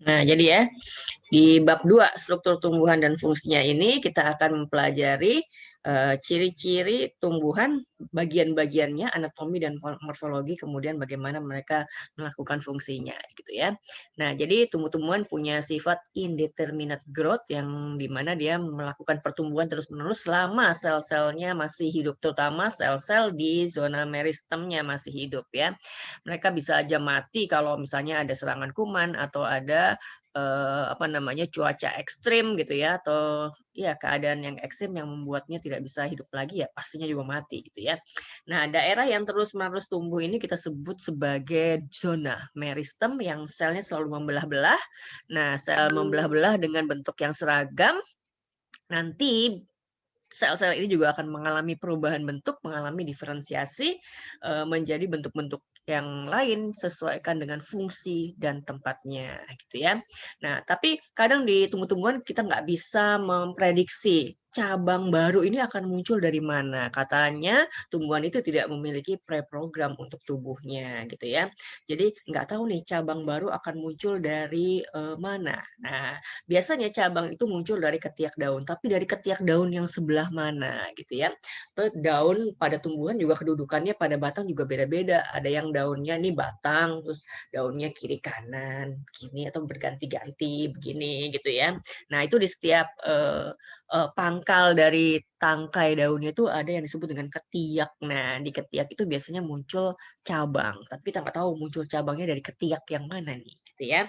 Nah, jadi ya, di bab 2 struktur tumbuhan dan fungsinya ini kita akan mempelajari ciri-ciri tumbuhan, bagian-bagiannya, anatomi dan morfologi, kemudian bagaimana mereka melakukan fungsinya, gitu ya. Nah, jadi tumbuh-tumbuhan punya sifat indeterminate growth yang dimana dia melakukan pertumbuhan terus-menerus selama sel-selnya masih hidup, terutama sel-sel di zona meristemnya masih hidup ya. Mereka bisa aja mati kalau misalnya ada serangan kuman atau ada apa namanya, cuaca ekstrim gitu ya, atau ya keadaan yang ekstrim yang membuatnya tidak bisa hidup lagi, ya pastinya juga mati gitu ya. Nah, daerah yang terus-menerus tumbuh ini kita sebut sebagai zona meristem yang selnya selalu membelah-belah. Nah, sel membelah-belah dengan bentuk yang seragam, nanti sel-sel ini juga akan mengalami perubahan bentuk, mengalami diferensiasi, menjadi bentuk-bentuk yang lain sesuaikan dengan fungsi dan tempatnya, gitu ya. Nah, tapi kadang di tumbuh-tumbuhan kita nggak bisa memprediksi cabang baru ini akan muncul dari mana. Katanya tumbuhan itu tidak memiliki preprogram untuk tubuhnya, gitu ya. Jadi nggak tahu nih cabang baru akan muncul dari, mana. Nah, biasanya cabang itu muncul dari ketiak daun, tapi dari ketiak daun yang sebelah mana gitu ya. Terus daun pada tumbuhan juga kedudukannya pada batang juga beda-beda. Ada yang daunnya nih batang, terus daunnya kiri kanan, gini atau berganti-ganti begini gitu ya. Nah, itu di setiap pangkal dari tangkai daunnya itu ada yang disebut dengan ketiak. Nah, di ketiak itu biasanya muncul cabang, tapi kita nggak tahu muncul cabangnya dari ketiak yang mana nih, gitu ya.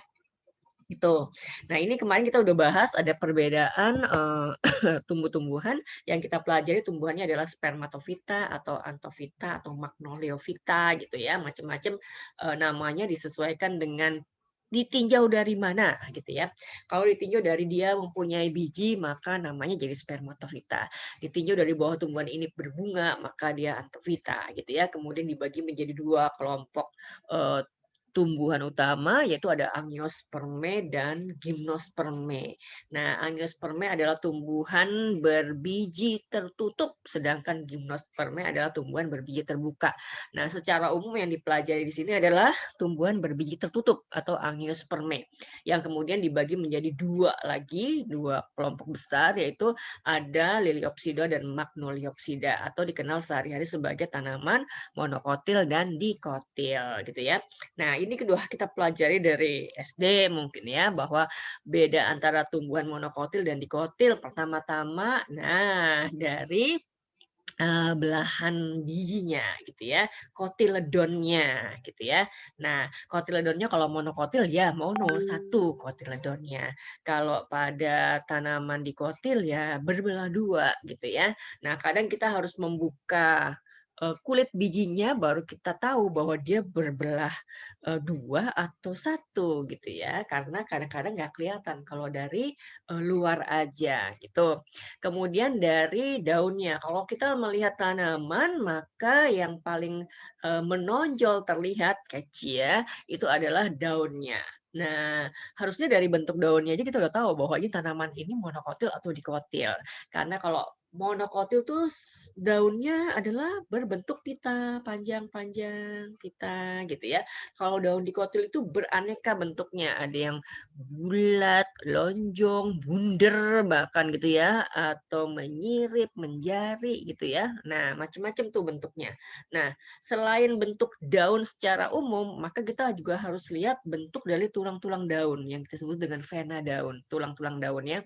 Itu. Nah, ini kemarin kita udah bahas ada perbedaan, tumbuh-tumbuhan yang kita pelajari tumbuhannya adalah spermatofita atau anthophyta atau magnoliophyta gitu ya, macam-macam, namanya disesuaikan dengan ditinjau dari mana gitu ya. Kalau ditinjau dari dia mempunyai biji, maka namanya jadi spermatofita. Ditinjau dari bawah tumbuhan ini berbunga, maka dia anthophyta gitu ya. Kemudian dibagi menjadi 2 kelompok, eee, tumbuhan utama yaitu ada Angiospermae dan Gymnospermae. Nah, Angiospermae adalah tumbuhan berbiji tertutup, sedangkan Gymnospermae adalah tumbuhan berbiji terbuka. Nah, secara umum yang dipelajari di sini adalah tumbuhan berbiji tertutup atau Angiospermae, yang kemudian dibagi menjadi 2 lagi, 2 kelompok besar yaitu ada Liliopsida dan Magnoliopsida atau dikenal sehari-hari sebagai tanaman monokotil dan dikotil gitu ya. Nah, ini kedua kita pelajari dari SD mungkin ya, bahwa beda antara tumbuhan monokotil dan dikotil. Pertama-tama, nah dari, belahan bijinya gitu ya, kotiledonnya gitu ya. Nah, kotiledonnya kalau monokotil ya mono, satu kotiledonnya. Kalau pada tanaman dikotil ya berbelah 2 gitu ya. Nah, kadang kita harus membuka, kulit bijinya baru kita tahu bahwa dia berbelah 2 atau satu gitu ya, karena kadang-kadang nggak kelihatan kalau dari, luar aja gitu. Kemudian dari daunnya, kalau kita melihat tanaman maka yang paling, menonjol terlihat catchy ya, itu adalah daunnya. Nah, harusnya dari bentuk daunnya aja kita udah tahu bahwa ini tanaman ini monokotil atau dikotil. Karena kalau monokotil tuh daunnya adalah berbentuk pita, panjang-panjang, pita gitu ya. Kalau daun dikotil itu beraneka bentuknya, ada yang bulat, lonjong, bunder bahkan gitu ya, atau menyirip, menjari gitu ya. Nah, macam-macam tuh bentuknya. Nah, selain bentuk daun secara umum, maka kita juga harus lihat bentuk dari tulang-tulang daun yang kita sebut dengan vena daun, tulang-tulang daunnya.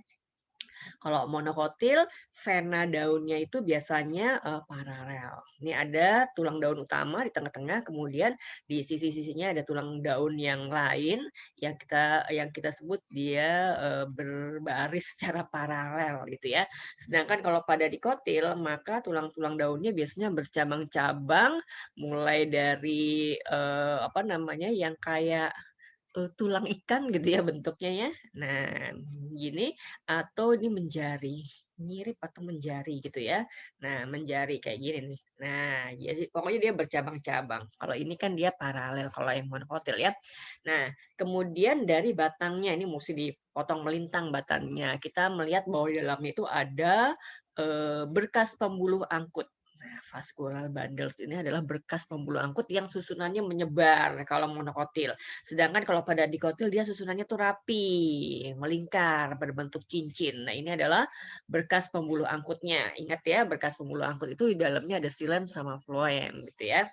Kalau monokotil, vena daunnya itu biasanya, paralel. Ini ada tulang daun utama di tengah-tengah, kemudian di sisi-sisinya ada tulang daun yang lain yang kita sebut dia, berbaris secara paralel gitu ya. Sedangkan kalau pada dikotil, maka tulang-tulang daunnya biasanya bercabang-cabang, mulai dari, apa namanya, yang kayak tulang ikan gitu ya bentuknya ya. Nah, gini atau ini menjari, mirip atau menjari gitu ya. Nah, menjari kayak gini nih. Nah, jadi pokoknya dia bercabang-cabang. Kalau ini kan dia paralel kalau yang monokotil ya. Nah, kemudian dari batangnya ini mesti dipotong melintang batangnya. Kita melihat bahwa di dalamnya itu ada, berkas pembuluh angkut. Nah, vascular bundles ini adalah berkas pembuluh angkut yang susunannya menyebar kalau monokotil. Sedangkan kalau pada dikotil dia susunannya tuh rapi, melingkar, berbentuk cincin. Nah, ini adalah berkas pembuluh angkutnya. Ingat ya, berkas pembuluh angkut itu di dalamnya ada xilem sama floem gitu ya.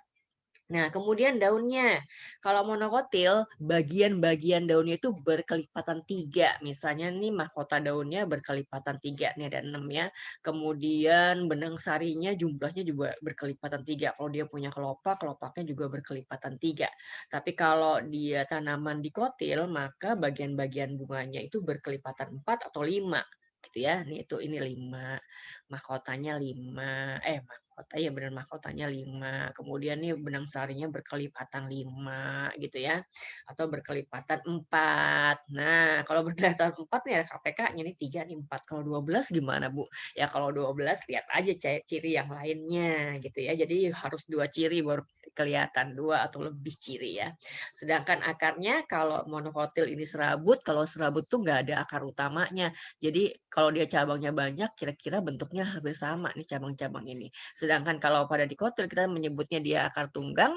Nah, kemudian daunnya. Kalau monokotil, bagian-bagian daunnya itu berkelipatan 3. Misalnya nih mahkota daunnya berkelipatan 3. Nih ada 6 ya. Kemudian benang sarinya jumlahnya juga berkelipatan 3. Kalau dia punya kelopak, kelopaknya juga berkelipatan 3. Tapi kalau dia tanaman dikotil, maka bagian-bagian bunganya itu berkelipatan 4 atau 5. Gitu ya. Nih itu ini 5. Mahkotanya 5. Mahkota ya benar mahkotanya 5, kemudian nih benang sarinya berkelipatan 5 gitu ya, atau berkelipatan 4. Nah, kalau berkelipatan 4 nih ada KPK-nya nih 3 nih 4. Kalau 12 gimana, Bu? Ya kalau 12 lihat aja ciri yang lainnya gitu ya. Jadi harus 2 ciri baru kelihatan, 2 atau lebih ciri ya. Sedangkan akarnya kalau monokotil ini serabut, kalau serabut tuh nggak ada akar utamanya. Jadi kalau dia cabangnya banyak, kira-kira bentuknya hampir sama nih cabang-cabang ini. Sedangkan kalau pada dikotil kita menyebutnya dia akar tunggang,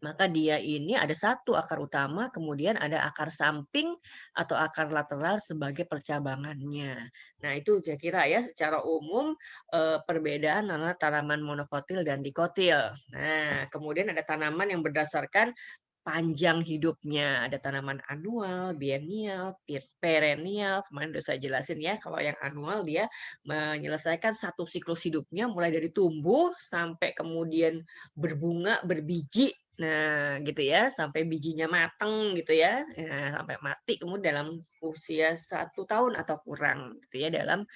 maka dia ini ada satu akar utama, kemudian ada akar samping atau akar lateral sebagai percabangannya. Nah, itu kira-kira ya secara umum perbedaan antara tanaman monokotil dan dikotil. Nah, kemudian ada tanaman yang berdasarkan panjang hidupnya, ada tanaman anual, biennial, perennial, kemarin udah saya jelasin ya, kalau yang anual dia menyelesaikan satu siklus hidupnya mulai dari tumbuh sampai kemudian berbunga, berbiji, nah gitu ya, sampai bijinya mateng gitu ya, sampai mati kemudian dalam usia 1 tahun atau kurang gitu ya, dalam,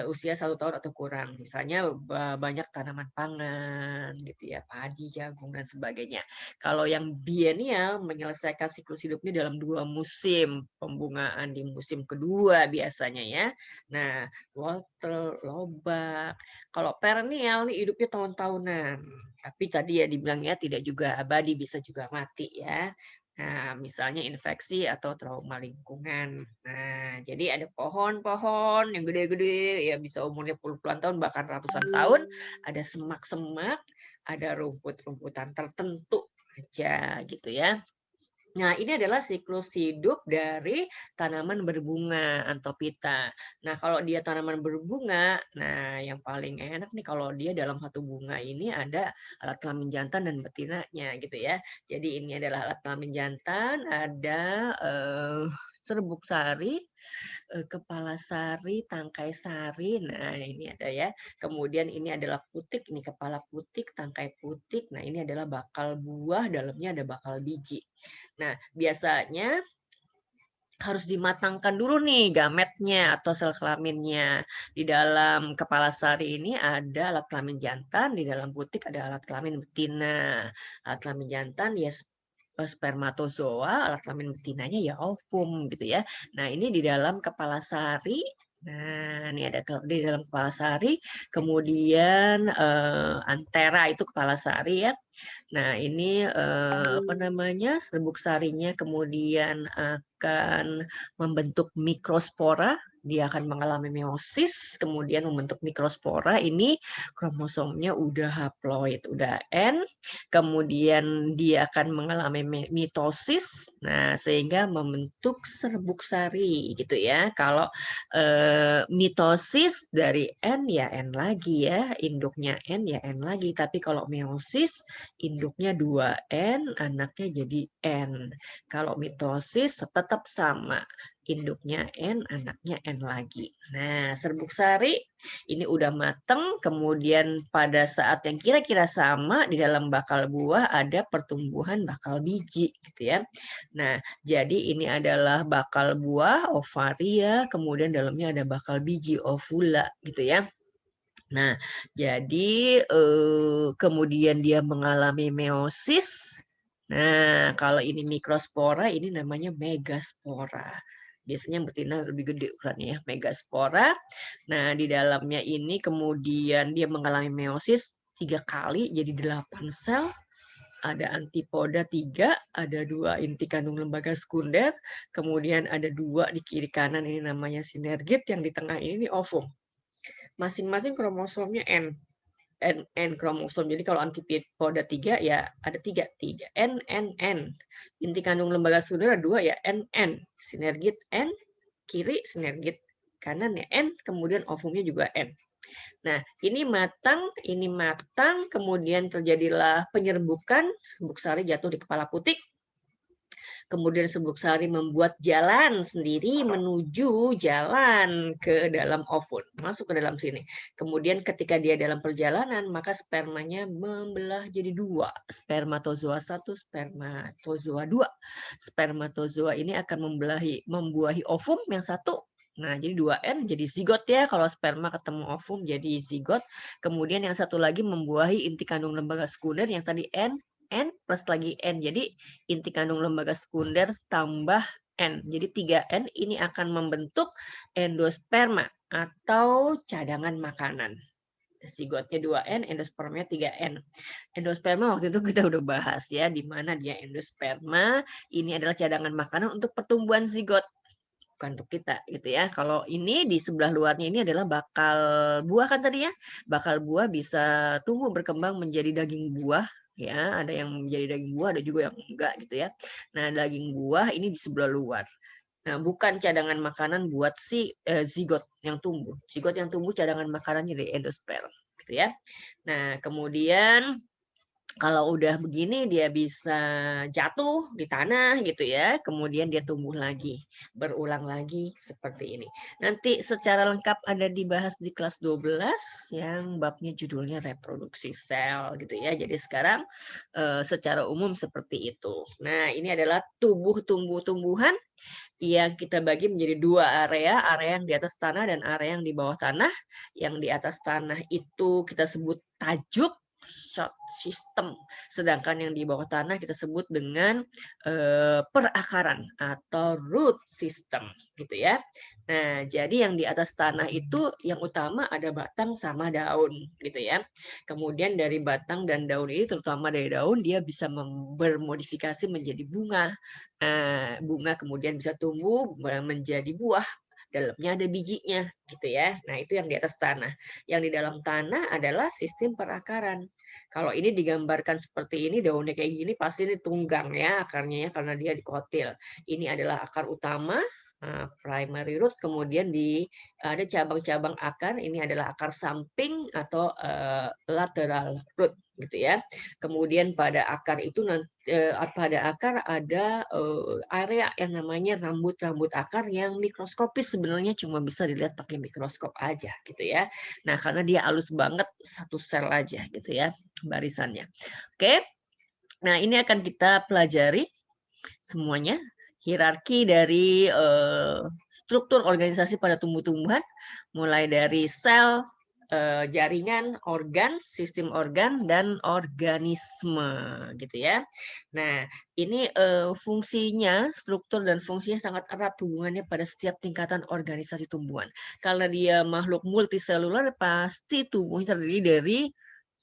usia 1 tahun atau kurang. Misalnya banyak tanaman pangan gitu ya, padi, jagung, dan sebagainya. Kalau yang biennial menyelesaikan siklus hidupnya dalam 2 musim, pembungaan di musim kedua biasanya ya. Nah, wortel, lobak. Kalau perennial nih hidupnya tahun-tahunan, tapi tadi ya dibilangnya tidak juga abadi, bisa juga mati ya. Nah, misalnya infeksi atau trauma lingkungan. Nah, jadi ada pohon-pohon yang gede-gede, ya bisa umurnya puluhan tahun, bahkan ratusan tahun. Ada semak-semak, ada rumput-rumputan tertentu aja gitu ya. Nah, ini adalah siklus hidup dari tanaman berbunga Anthophyta. Nah, kalau dia tanaman berbunga, nah yang paling enak nih kalau dia dalam satu bunga ini ada alat kelamin jantan dan betinanya gitu ya. Jadi ini adalah alat kelamin jantan, ada serbuk sari, kepala sari, tangkai sari. Nah, ini ada ya. Kemudian ini adalah putik, ini kepala putik, tangkai putik. Nah, ini adalah bakal buah, dalamnya ada bakal biji. Nah, biasanya harus dimatangkan dulu nih gametnya atau sel kelaminnya. Di dalam kepala sari ini ada alat kelamin jantan, di dalam putik ada alat kelamin betina. Alat kelamin jantan ya spermatozoa, alat kelamin betinanya ya ovum gitu ya. Nah, ini di dalam kepala sari. Nah, ini ada di dalam kepala sari, kemudian antera itu kepala sari ya. Nah, ini, apa namanya, serbuk sarinya kemudian akan membentuk mikrospora, dia akan mengalami meiosis, kemudian membentuk mikrospora, ini kromosomnya udah haploid, udah N, kemudian dia akan mengalami mitosis, nah sehingga membentuk serbuk sari gitu ya. Kalau, mitosis dari N ya N lagi ya, induknya N ya N lagi, tapi kalau meiosis induknya 2N, anaknya jadi N. Kalau mitosis tetap sama, induknya N, anaknya N lagi. Nah, serbuk sari ini udah mateng, kemudian pada saat yang kira-kira sama di dalam bakal buah ada pertumbuhan bakal biji gitu ya. Nah, jadi ini adalah bakal buah, ovaria, kemudian dalamnya ada bakal biji, ovula gitu ya. Nah, jadi, kemudian dia mengalami meiosis. Nah, kalau ini mikrospora, ini namanya megaspora. Biasanya yang betina lebih gede ukurannya ya, megaspora. Nah, di dalamnya ini kemudian dia mengalami meiosis 3 kali jadi 8 sel, ada antipoda 3, ada 2 inti kandung lembaga sekunder, kemudian ada 2 di kiri kanan ini namanya sinergit, yang di tengah ini ovum. Masing-masing kromosomnya N. N kromosom. Jadi kalau antipoda 3 ya ada 3 N, N, N. Inti kandung lembaga sekunder ada 2 ya, N, N. Sinergit N, kiri sinergit kanan ya N, kemudian ovumnya juga N. Nah, ini matang, kemudian terjadilah penyerbukan, serbuk sari jatuh di kepala putik. Kemudian serbuk sari membuat jalan sendiri menuju jalan ke dalam ovum, masuk ke dalam sini. Kemudian ketika dia dalam perjalanan, maka spermanya membelah jadi 2. Spermatozoa 1, spermatozoa 2. Spermatozoa ini akan membuahi ovum yang satu. Nah, jadi 2N jadi zigot ya. Kalau sperma ketemu ovum jadi zigot. Kemudian yang satu lagi membuahi inti kandung lembaga sekunder yang tadi N plus lagi N. Jadi inti kandung lembaga sekunder tambah N. Jadi 3N ini akan membentuk endosperma atau cadangan makanan. Zigotnya 2N, endospermanya 3N. Endosperma waktu itu kita udah bahas ya, di mana dia endosperma. Ini adalah cadangan makanan untuk pertumbuhan zigot. Bukan untuk kita gitu ya. Kalau ini di sebelah luarnya ini adalah bakal buah kan tadi ya. Bakal buah bisa tumbuh berkembang menjadi daging buah ya, ada yang menjadi daging buah, ada juga yang enggak gitu ya. Nah, daging buah ini di sebelah luar. Nah, bukan cadangan makanan buat si zigot yang tumbuh. Zigot yang tumbuh cadangan makanannya dari endosperm gitu ya. Nah, kemudian kalau udah begini dia bisa jatuh di tanah gitu ya, kemudian dia tumbuh lagi, berulang lagi seperti ini. Nanti secara lengkap ada dibahas di kelas 12 yang babnya judulnya reproduksi sel gitu ya. Jadi sekarang secara umum seperti itu. Nah, ini adalah tubuh tumbuh-tumbuhan yang kita bagi menjadi 2 area yang di atas tanah dan area yang di bawah tanah. Yang di atas tanah itu kita sebut tajuk short system, sedangkan yang di bawah tanah kita sebut dengan perakaran atau root system gitu ya. Nah, jadi yang di atas tanah itu yang utama ada batang sama daun gitu ya. Kemudian dari batang dan daun ini, terutama dari daun, dia bisa bermodifikasi menjadi bunga. Bunga kemudian bisa tumbuh menjadi buah. Dalamnya ada bijinya gitu ya. Nah, itu yang di atas tanah. Yang di dalam tanah adalah sistem perakaran. Kalau ini digambarkan seperti ini, daunnya kayak gini pasti ini tunggang ya akarnya ya karena dia dikotil. Ini adalah akar utama, primary root, kemudian ada cabang-cabang akar, ini adalah akar samping atau lateral root gitu ya. Kemudian pada akar itu pada akar ada area yang namanya rambut-rambut akar yang mikroskopis, sebenarnya cuma bisa dilihat pakai mikroskop aja gitu ya. Nah, karena dia halus banget, satu sel aja gitu ya barisannya. Oke. Nah, ini akan kita pelajari semuanya, hierarki dari struktur organisasi pada tumbuh-tumbuhan, mulai dari sel, jaringan, organ, sistem organ, dan organisme gitu ya. Nah, ini fungsinya, struktur dan fungsinya sangat erat hubungannya pada setiap tingkatan organisasi tumbuhan. Karena dia makhluk multiselular, pasti tubuhnya terdiri dari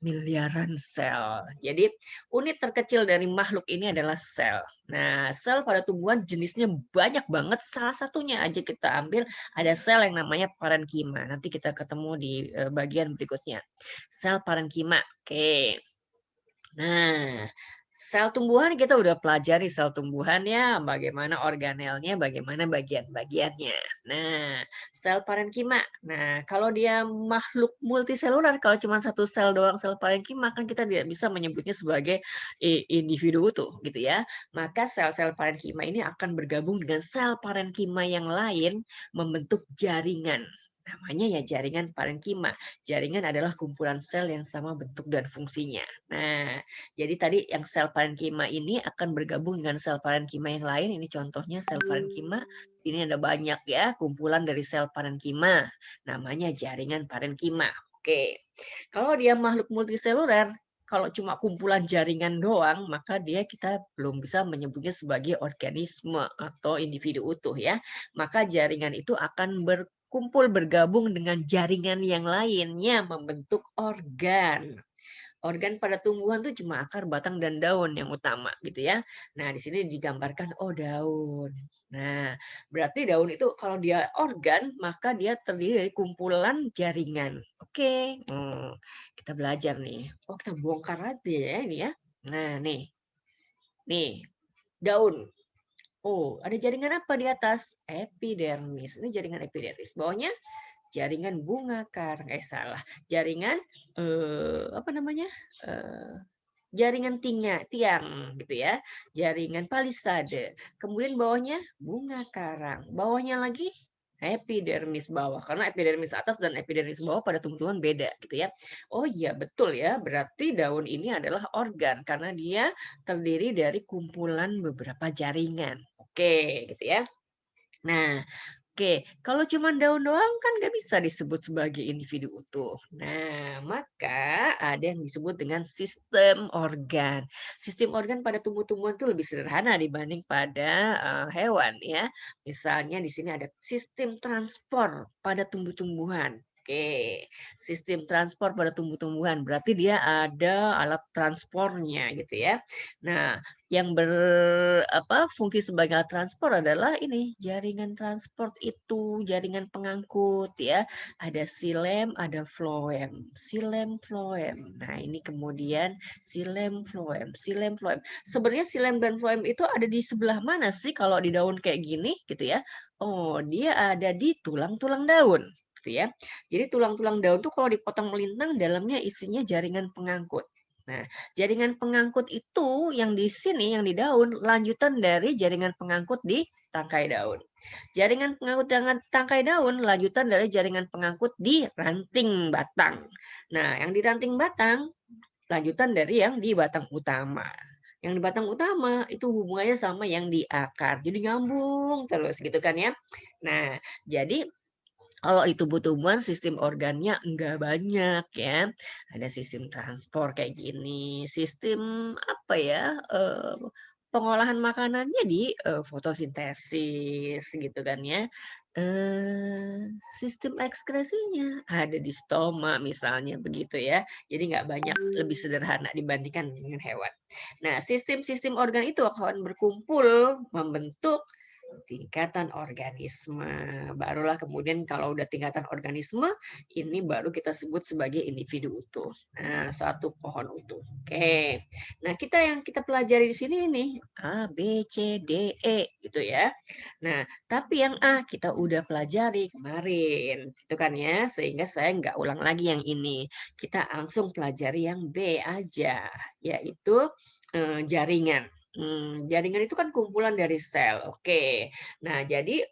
miliaran sel. Jadi unit terkecil dari makhluk ini adalah sel. Nah, sel pada tumbuhan jenisnya banyak banget. Salah satunya aja kita ambil, ada sel yang namanya parenkima. Nanti kita ketemu di bagian berikutnya. Sel parenkima. Oke. Nah, sel tumbuhan kita udah pelajari sel tumbuhannya, bagaimana organelnya, bagaimana bagian-bagiannya. Nah, sel parenkima. Nah, kalau dia makhluk multiselular, kalau cuma satu sel doang sel parenkima, kan kita tidak bisa menyebutnya sebagai individu utuh, gitu ya. Maka sel-sel parenkima ini akan bergabung dengan sel parenkima yang lain, membentuk jaringan. Namanya ya jaringan parenkima. Jaringan adalah kumpulan sel yang sama bentuk dan fungsinya. Nah, jadi tadi yang sel parenkima ini akan bergabung dengan sel parenkima yang lain. Ini contohnya sel parenkima. Ini ada banyak ya, kumpulan dari sel parenkima. Namanya jaringan parenkima. Oke. Kalau dia makhluk multiseluler, kalau cuma kumpulan jaringan doang, maka kita belum bisa menyebutnya sebagai organisme atau individu utuh ya. Maka jaringan itu akan berkumpul bergabung dengan jaringan yang lainnya membentuk organ. Organ pada tumbuhan tuh cuma akar, batang, dan daun yang utama gitu ya. Nah, di sini digambarkan, oh daun. Nah, berarti daun itu kalau dia organ, maka dia terdiri dari kumpulan jaringan. Oke, kita belajar nih. Oh, kita bongkar aja ya ini ya. Nah, nih, daun. Oh, ada jaringan apa di atas? Epidermis. Ini jaringan epidermis. Bawahnya jaringan bunga karang, salah, jaringan, apa namanya, eee, jaringan tiang gitu ya, jaringan palisade, kemudian bawahnya bunga karang, bawahnya lagi epidermis bawah, karena epidermis atas dan epidermis bawah pada tumbuh-tumbuhan beda gitu ya. Oh iya betul ya, berarti daun ini adalah organ karena dia terdiri dari kumpulan beberapa jaringan. Oke, gitu ya. Nah, oke, kalau cuma daun doang kan nggak bisa disebut sebagai individu utuh. Nah, maka ada yang disebut dengan sistem organ. Sistem organ pada tumbuh-tumbuhan itu lebih sederhana dibanding pada hewan ya. Misalnya di sini ada sistem transport pada tumbuh-tumbuhan. Oke, sistem transport pada tumbuh-tumbuhan berarti dia ada alat transportnya gitu ya. Nah, yang fungsi sebagai alat transport adalah ini, jaringan transport itu, jaringan pengangkut ya. Ada silem, ada floem. Silem, floem. Nah, ini kemudian silem, floem, silem, floem. Sebenarnya silem dan floem itu ada di sebelah mana sih kalau di daun kayak gini gitu ya? Oh, dia ada di tulang-tulang daun gitu ya. Jadi tulang-tulang daun tuh kalau dipotong melintang dalamnya isinya jaringan pengangkut. Nah, jaringan pengangkut itu yang di sini, yang di daun, lanjutan dari jaringan pengangkut di tangkai daun. Jaringan pengangkut dengan tangkai daun, lanjutan dari jaringan pengangkut di ranting batang. Nah, yang di ranting batang, lanjutan dari yang di batang utama. Yang di batang utama itu hubungannya sama yang di akar. Jadi nyambung terus gitu kan ya. Nah, jadi kalau di tubuh-tumbuhan sistem organnya enggak banyak ya. Ada sistem transport kayak gini, sistem apa ya, pengolahan makanannya di, fotosintesis gitu kan ya. Sistem ekskresinya ada di stoma misalnya begitu ya. Jadi nggak banyak, lebih sederhana dibandingkan dengan hewan. Nah, sistem-sistem organ itu akan berkumpul membentuk tingkatan organisme. Barulah kemudian kalau udah tingkatan organisme, ini baru kita sebut sebagai individu utuh. Nah, suatu pohon utuh. Oke. Nah, yang kita pelajari di sini ini A, B, C, D, E gitu ya. Nah, tapi yang A kita udah pelajari kemarin, gitu kan ya. Sehingga saya nggak ulang lagi yang ini. Kita langsung pelajari yang B aja, yaitu jaringan. Jaringan itu kan kumpulan dari sel, oke. Nah, jadi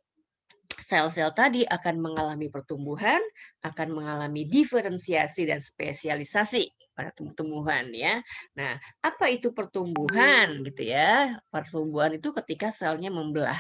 sel-sel tadi akan mengalami pertumbuhan, akan mengalami diferensiasi dan spesialisasi pada tumbuh-tumbuhan ya. Nah, apa itu pertumbuhan gitu ya? Pertumbuhan itu ketika selnya membelah.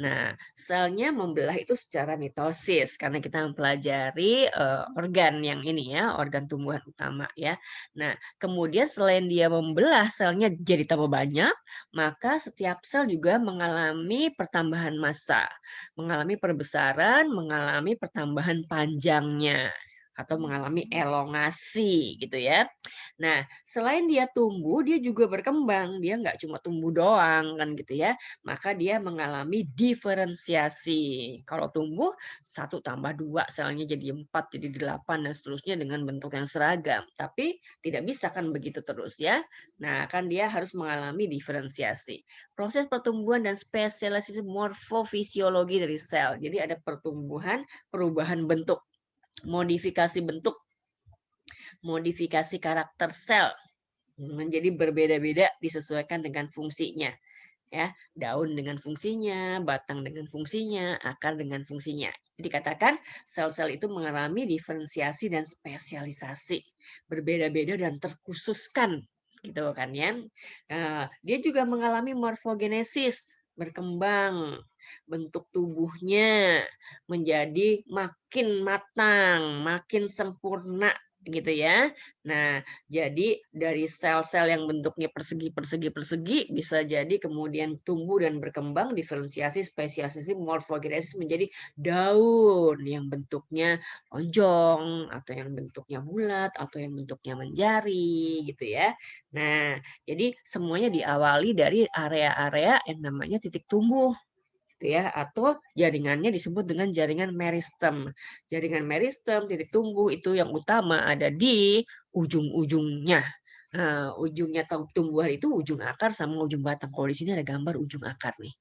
Nah, selnya membelah itu secara mitosis karena kita mempelajari, organ yang ini ya, organ tumbuhan utama ya. Nah, kemudian selain dia membelah selnya jadi tambah banyak, maka setiap sel juga mengalami pertambahan massa, mengalami perbesaran, mengalami pertambahan panjangnya atau mengalami elongasi gitu ya. Nah, selain dia tumbuh, dia juga berkembang. Dia nggak cuma tumbuh doang kan gitu ya. Maka dia mengalami diferensiasi. Kalau tumbuh, satu tambah 2 selnya jadi 4 jadi 8 dan seterusnya dengan bentuk yang seragam. Tapi tidak bisa kan begitu terus ya. Nah, kan dia harus mengalami diferensiasi. Proses pertumbuhan dan spesialisasi morfofisiologi dari sel. Jadi ada pertumbuhan, perubahan bentuk, modifikasi bentuk, modifikasi karakter sel menjadi berbeda-beda disesuaikan dengan fungsinya ya, daun dengan fungsinya, batang dengan fungsinya, akar dengan fungsinya. Jadi katakan sel-sel itu mengalami diferensiasi dan spesialisasi, berbeda-beda dan terkhususkan gitu kan ya. Dia juga mengalami morfogenesis, berkembang, bentuk tubuhnya menjadi makin matang, makin sempurna gitu ya. Nah, jadi dari sel-sel yang bentuknya persegi, persegi, persegi bisa jadi kemudian tumbuh dan berkembang, diferensiasi, spesiasi, morfogenesis menjadi daun yang bentuknya lonjong atau yang bentuknya bulat atau yang bentuknya menjari gitu ya. Nah, jadi semuanya diawali dari area-area yang namanya titik tumbuh gitu ya, atau jaringannya disebut dengan jaringan meristem. Jaringan meristem, titik tumbuh itu yang utama ada di ujung-ujungnya. Nah, ujungnya tumbuhan itu ujung akar sama ujung batang. Kalau di sini ada gambar ujung akar nih.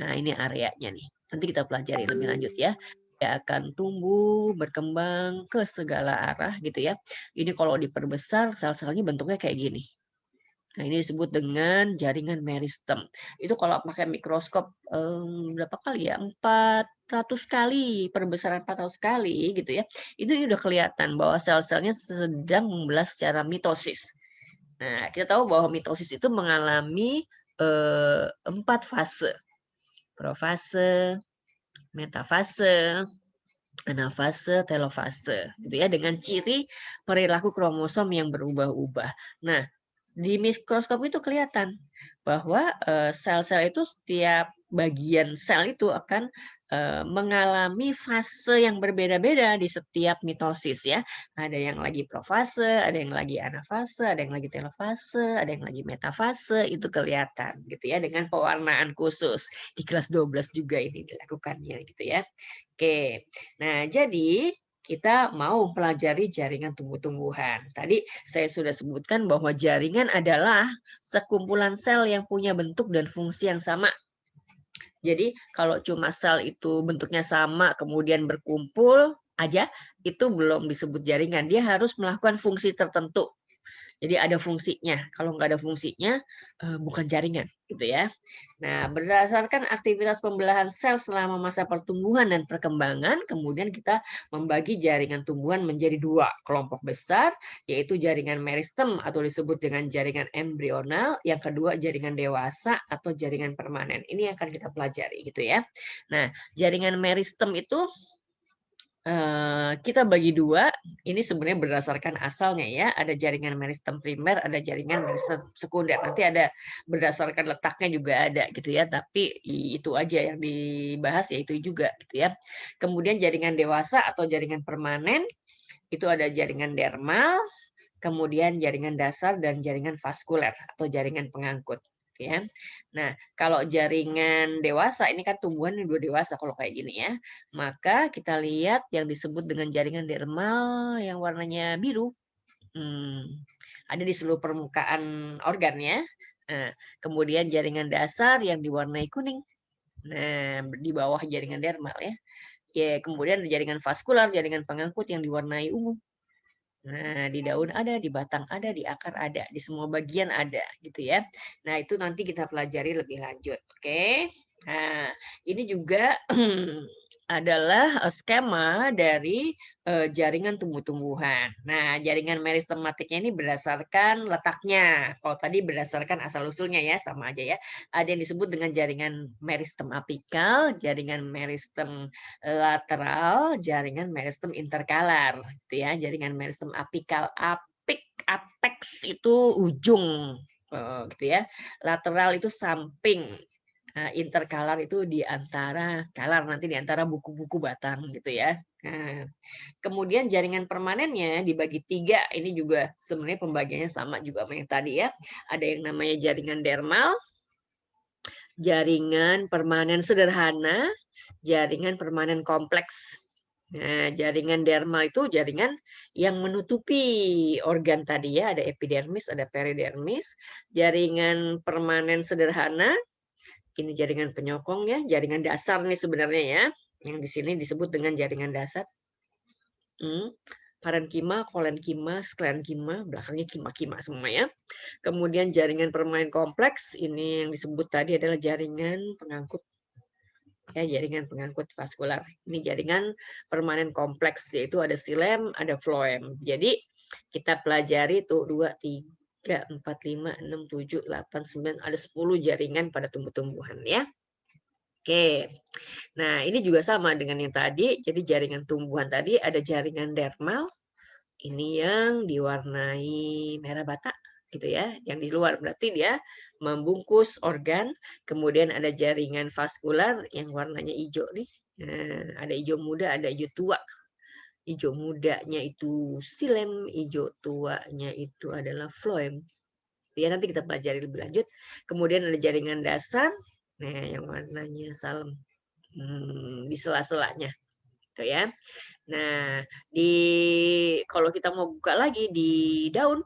Nah, ini areanya nih. Nanti kita pelajari lebih lanjut ya. Dia akan tumbuh, berkembang ke segala arah gitu ya. Ini kalau diperbesar sel-selnya bentuknya kayak gini. Nah, ini disebut dengan jaringan meristem. Itu kalau pakai mikroskop, berapa kali ya, 400 kali, perbesaran 400 kali gitu ya, itu udah kelihatan bahwa sel-selnya sedang membelah secara mitosis. Nah, kita tahu bahwa mitosis itu mengalami, 4 fase, profase, metafase, anafase, telofase, gitu ya, dengan ciri perilaku kromosom yang berubah-ubah. Nah, di mikroskop itu kelihatan bahwa, sel-sel itu setiap bagian sel itu akan, mengalami fase yang berbeda-beda di setiap mitosis ya. Ada yang lagi profase, ada yang lagi anafase, ada yang lagi telofase, ada yang lagi metafase, itu kelihatan gitu ya dengan pewarnaan khusus. Di kelas 12 juga ini dilakukannya gitu ya. Oke. Nah, jadi kita mau pelajari jaringan tumbuh-tumbuhan. Tadi saya sudah sebutkan bahwa jaringan adalah sekumpulan sel yang punya bentuk dan fungsi yang sama. Jadi kalau cuma sel itu bentuknya sama kemudian berkumpul aja, itu belum disebut jaringan. Dia harus melakukan fungsi tertentu. Jadi ada fungsinya, kalau nggak ada fungsinya, bukan jaringan, gitu ya. Nah, berdasarkan aktivitas pembelahan sel selama masa pertumbuhan dan perkembangan, kemudian kita membagi jaringan tumbuhan menjadi 2 kelompok besar, yaitu jaringan meristem atau disebut dengan jaringan embrional, yang kedua jaringan dewasa atau jaringan permanen. Ini yang akan kita pelajari, gitu ya. Nah, jaringan meristem itu kita bagi 2, ini sebenarnya berdasarkan asalnya ya, ada jaringan meristem primer, ada jaringan meristem sekunder. Nanti ada berdasarkan letaknya juga ada gitu ya, tapi itu aja yang dibahas ya itu juga gitu ya. Kemudian jaringan dewasa atau jaringan permanen, itu ada jaringan dermal, kemudian jaringan dasar dan jaringan vaskuler atau jaringan pengangkut, ya. Nah, kalau jaringan dewasa ini kan tumbuhan yang udah dewasa kalau kayak gini ya, maka kita lihat yang disebut dengan jaringan dermal yang warnanya biru, ada di seluruh permukaan organ ya. Nah, kemudian jaringan dasar yang diwarnai kuning. Nah, di bawah jaringan dermal ya. Ya, kemudian jaringan vaskular, jaringan pengangkut yang diwarnai ungu. Nah, di daun ada, di batang ada, di akar ada, di semua bagian ada, gitu ya. Nah, itu nanti kita pelajari lebih lanjut, oke? Nah, ini juga adalah skema dari jaringan tumbuh-tumbuhan. Nah, jaringan meristematiknya ini berdasarkan letaknya. Kalau tadi berdasarkan asal-usulnya ya, sama aja ya. Ada yang disebut dengan jaringan meristem apikal, jaringan meristem lateral, jaringan meristem interkalar, gitu ya. Jaringan meristem apikal, apex itu ujung, gitu ya. Lateral itu samping, interkalar itu di antara kalar, nanti di antara buku-buku batang gitu ya. Nah, kemudian jaringan permanennya dibagi 3, ini juga sebenarnya pembagiannya sama juga sama yang tadi ya. Ada yang namanya jaringan dermal, jaringan permanen sederhana, jaringan permanen kompleks. Nah, jaringan dermal itu jaringan yang menutupi organ tadi ya, ada epidermis, ada peridermis. Jaringan permanen sederhana, ini jaringan penyokong ya, jaringan dasar nih sebenarnya ya, yang di sini disebut dengan jaringan dasar. Parenkima, kolenkima, sklerenkima, belakangnya kima-kima semua ya. Kemudian jaringan permanen kompleks, ini yang disebut tadi adalah jaringan pengangkut ya, jaringan pengangkut vaskular. Ini jaringan permanen kompleks, yaitu ada xilem, ada floem. Jadi kita pelajari tuh 2, 3, 4, 5, 6, 7, 8, 9, ada 10 jaringan pada tumbuh-tumbuhan ya. Oke. Nah, ini juga sama dengan yang tadi. Jadi jaringan tumbuhan tadi ada jaringan dermal, Ini yang diwarnai merah bata gitu ya, yang di luar berarti dia membungkus organ, kemudian ada jaringan vaskular yang warnanya hijau nih. Ada hijau muda, ada hijau tua. Hijau mudanya itu xilem, hijau tuanya itu adalah phloem. Ya nanti kita pelajari lebih lanjut. Kemudian ada jaringan dasar, nah yang warnanya salem di sela-selanya, gitu ya. Nah, kalau kita mau buka lagi di daun,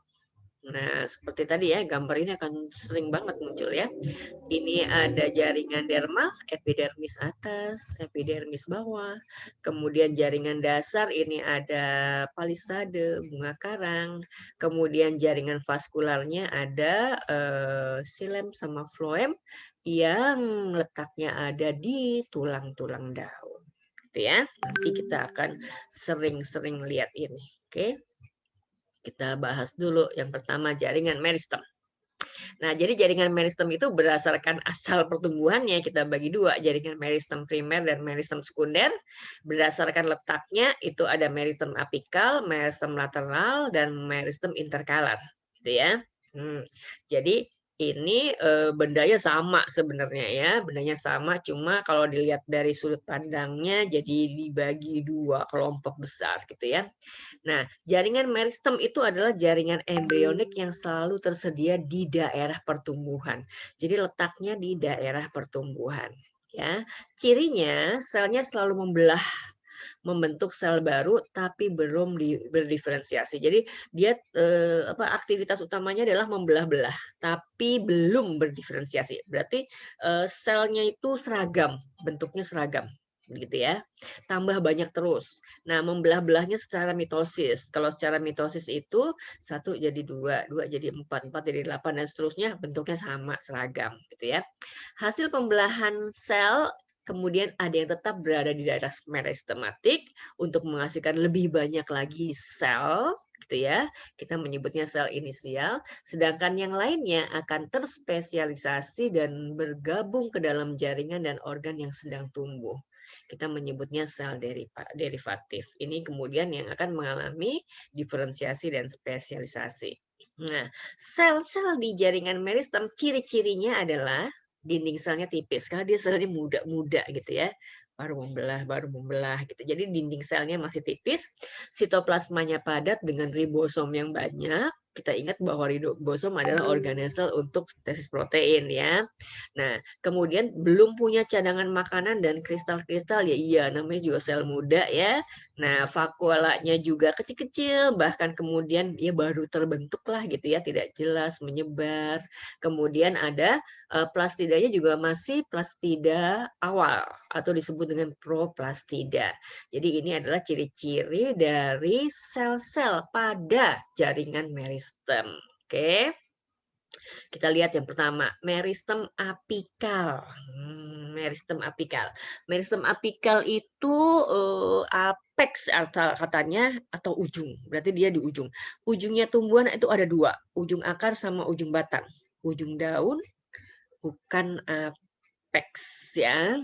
nah seperti tadi ya, gambar ini akan sering banget muncul ya. Ini ada jaringan dermal, epidermis atas, epidermis bawah. Kemudian jaringan dasar ini ada palisade, bunga karang. Kemudian jaringan vaskularnya ada xilem sama phloem yang letaknya ada di tulang-tulang daun. Gitu ya. Nanti kita akan sering-sering lihat ini. Oke. Kita bahas dulu yang pertama jaringan meristem. Nah, jadi jaringan meristem itu berdasarkan asal pertumbuhannya kita bagi dua, jaringan meristem primer dan meristem sekunder. Berdasarkan letaknya itu ada meristem apikal, meristem lateral, dan meristem interkalar, gitu ya. Jadi ini bendanya sama sebenarnya ya, bendanya sama, cuma kalau dilihat dari sudut pandangnya jadi dibagi dua kelompok besar gitu ya. Nah, jaringan meristem itu adalah jaringan embrionik yang selalu tersedia di daerah pertumbuhan. Jadi letaknya di daerah pertumbuhan. Ya, cirinya selnya selalu membentuk sel baru tapi belum berdiferensiasi. Jadi dia aktivitas utamanya adalah membelah-belah tapi belum berdiferensiasi. Berarti selnya itu seragam, bentuknya seragam gitu ya. Tambah banyak terus. Nah, membelah-belahnya secara mitosis. Kalau secara mitosis itu 1 jadi 2, 2 jadi 4, 4 jadi 8 dan seterusnya bentuknya sama, seragam gitu ya. Hasil pembelahan sel kemudian ada yang tetap berada di daerah meristematik untuk menghasilkan lebih banyak lagi sel, gitu ya. Kita menyebutnya sel inisial, sedangkan yang lainnya akan terspesialisasi dan bergabung ke dalam jaringan dan organ yang sedang tumbuh. Kita menyebutnya sel derivatif. Ini kemudian yang akan mengalami diferensiasi dan spesialisasi. Nah, sel-sel di jaringan meristem ciri-cirinya adalah dinding selnya tipis karena dia selnya muda-muda gitu ya. Baru membelah gitu. Jadi dinding selnya masih tipis, sitoplasmanya padat dengan ribosom yang banyak. Kita ingat bahwa ribosom adalah organel untuk sintesis protein ya. Nah, kemudian belum punya cadangan makanan dan kristal-kristal ya iya namanya juga sel muda ya. Nah, vakuolanya juga kecil-kecil bahkan kemudian ya baru terbentuk lah gitu ya, tidak jelas menyebar. Kemudian ada plastidanya juga masih plastida awal atau disebut dengan proplastida. Jadi ini adalah ciri-ciri dari sel-sel pada jaringan meristem. Oke. Kita lihat yang pertama, meristem apikal. Meristem apikal. Meristem apikal itu apex katanya atau ujung. Berarti dia di ujung. Ujungnya tumbuhan itu ada dua, ujung akar sama ujung batang. Ujung daun bukan apex ya.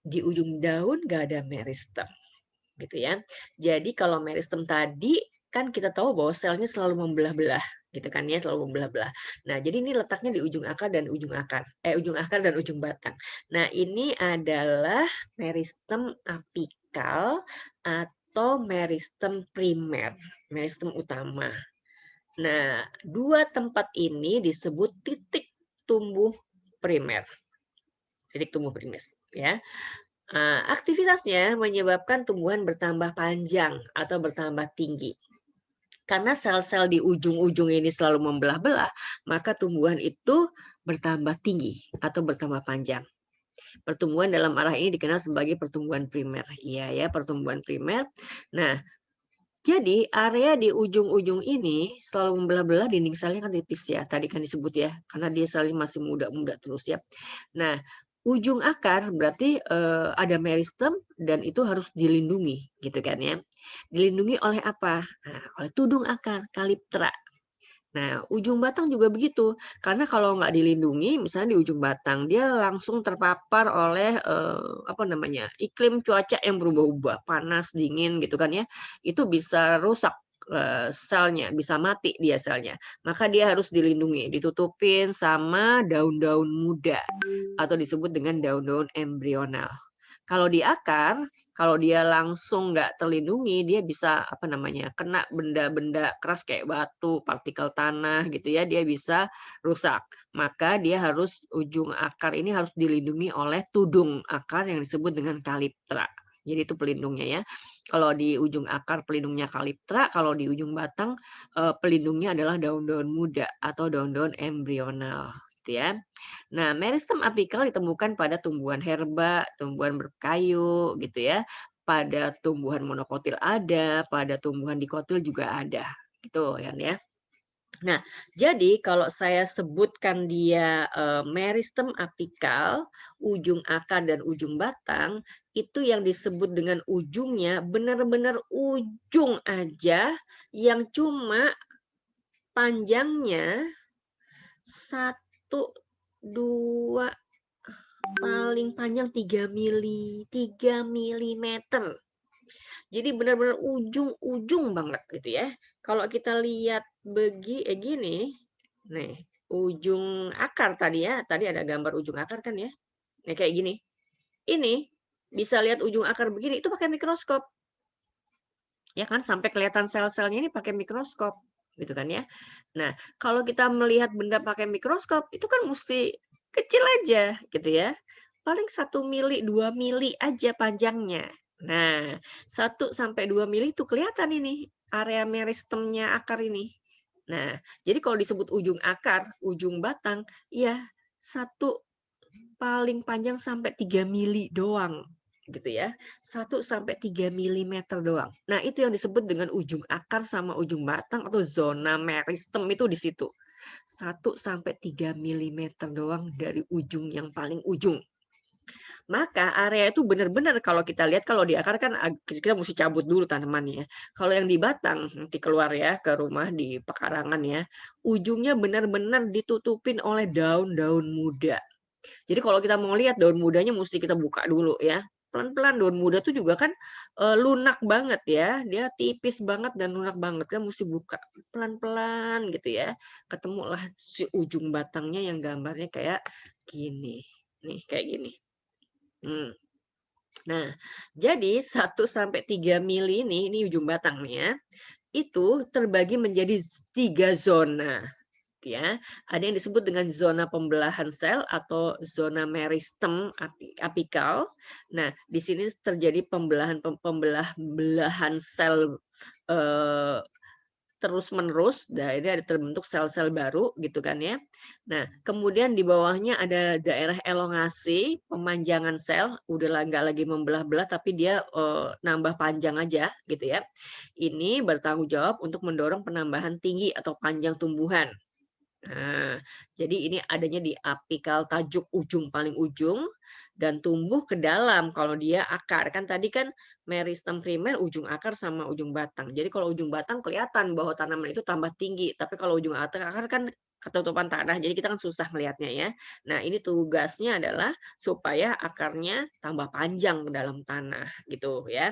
Di ujung daun nggak ada meristem gitu ya. Jadi kalau meristem tadi kan kita tahu bahwa selnya selalu membelah-belah gitu kan ya, selalu membelah-belah. Nah, jadi ini letaknya di ujung akar dan ujung akar dan ujung batang. Nah, ini adalah meristem apikal atau meristem primer, meristem utama. Nah, dua tempat ini disebut titik tumbuh primer. Titik tumbuh primer ya. Aktivitasnya menyebabkan tumbuhan bertambah panjang atau bertambah tinggi. Karena sel-sel di ujung-ujung ini selalu membelah-belah, maka tumbuhan itu bertambah tinggi atau bertambah panjang. Pertumbuhan dalam arah ini dikenal sebagai pertumbuhan primer. Iya ya, pertumbuhan primer. Nah, jadi area di ujung-ujung ini selalu membelah-belah, dinding selnya kan tipis ya, tadi kan disebut ya, karena dia selnya masih muda-muda terus ya. Nah, ujung akar berarti ada meristem dan itu harus dilindungi gitu kan ya. Dilindungi oleh apa? Nah, oleh tudung akar, kaliptra. Nah, ujung batang juga begitu, karena kalau nggak dilindungi, misalnya di ujung batang, dia langsung terpapar oleh, apa namanya, iklim cuaca yang berubah-ubah, panas, dingin gitu kan ya, itu bisa rusak, selnya, bisa mati dia selnya. Maka dia harus dilindungi, ditutupin sama daun-daun muda atau disebut dengan daun-daun embrional. Kalau di akar, kalau dia langsung nggak terlindungi, dia bisa apa namanya, kena benda-benda keras kayak batu, partikel tanah gitu ya, dia bisa rusak. Maka dia harus ujung akar ini harus dilindungi oleh tudung akar yang disebut dengan kaliptra. Jadi itu pelindungnya ya. Kalau di ujung akar pelindungnya kaliptra, kalau di ujung batang pelindungnya adalah daun-daun muda atau daun-daun embrional gitu ya. Nah, meristem apikal ditemukan pada tumbuhan herba, tumbuhan berkayu gitu ya, pada tumbuhan monokotil ada, pada tumbuhan dikotil juga ada, gitu kan ya. Nah, jadi kalau saya sebutkan dia, meristem apikal, ujung akar dan ujung batang, itu yang disebut dengan ujungnya benar-benar ujung aja yang cuma panjangnya 1, 2. Paling panjang 3 milimeter. Jadi benar-benar ujung-ujung banget gitu ya. Kalau kita lihat gini, nih, ujung akar tadi ya, tadi ada gambar ujung akar kan ya. Nih kayak gini. Ini bisa lihat ujung akar begini, itu pakai mikroskop. Ya kan, sampai kelihatan sel-selnya ini pakai mikroskop, gitu kan ya. Nah, kalau kita melihat benda pakai mikroskop, itu kan mesti kecil aja, gitu ya. Paling 1 mili, 2 mili aja panjangnya. Nah, 1 sampai 2 mili itu kelihatan ini, area meristemnya akar ini. Nah, jadi kalau disebut ujung akar, ujung batang, iya, satu paling panjang sampai 3 mili doang, gitu ya. 1 sampai 3 milimeter doang. Nah, itu yang disebut dengan ujung akar sama ujung batang atau zona meristem itu di situ. 1 sampai 3 milimeter doang dari ujung yang paling ujung. Maka area itu benar-benar kalau kita lihat kalau di akar kan kita mesti cabut dulu tanamannya ya. Kalau yang di batang nanti keluar ya ke rumah di pekarangan ya, ujungnya benar-benar ditutupin oleh daun-daun muda. Jadi kalau kita mau lihat daun mudanya mesti kita buka dulu ya. Pelan-pelan daun muda tuh juga kan, lunak banget ya, dia tipis banget dan lunak banget kan mesti buka pelan-pelan gitu ya. Ketemulah si ujung batangnya yang gambarnya kayak gini, nih kayak gini. Mmm. Nah, jadi 1 sampai 3 mili ini ujung batang nih ya, itu terbagi menjadi 3 zona. Ya, ada yang disebut dengan zona pembelahan sel atau zona meristem apikal. Nah, di sini terjadi belahan sel eh, terus-menerus, ini ada terbentuk sel-sel baru gitu kan ya. Nah, kemudian di bawahnya ada daerah elongasi, pemanjangan sel, udah nggak lagi membelah-belah tapi dia nambah panjang aja gitu ya. Ini bertanggung jawab untuk mendorong penambahan tinggi atau panjang tumbuhan. Nah, jadi ini adanya di apikal tajuk ujung paling ujung dan tumbuh ke dalam kalau dia akar. Kan tadi kan meristem primer ujung akar sama ujung batang. Jadi kalau ujung batang kelihatan bahwa tanaman itu tambah tinggi, tapi kalau ujung akar kan ketutupan tanah, jadi kita kan susah melihatnya ya. Nah, ini tugasnya adalah supaya akarnya tambah panjang ke dalam tanah gitu ya.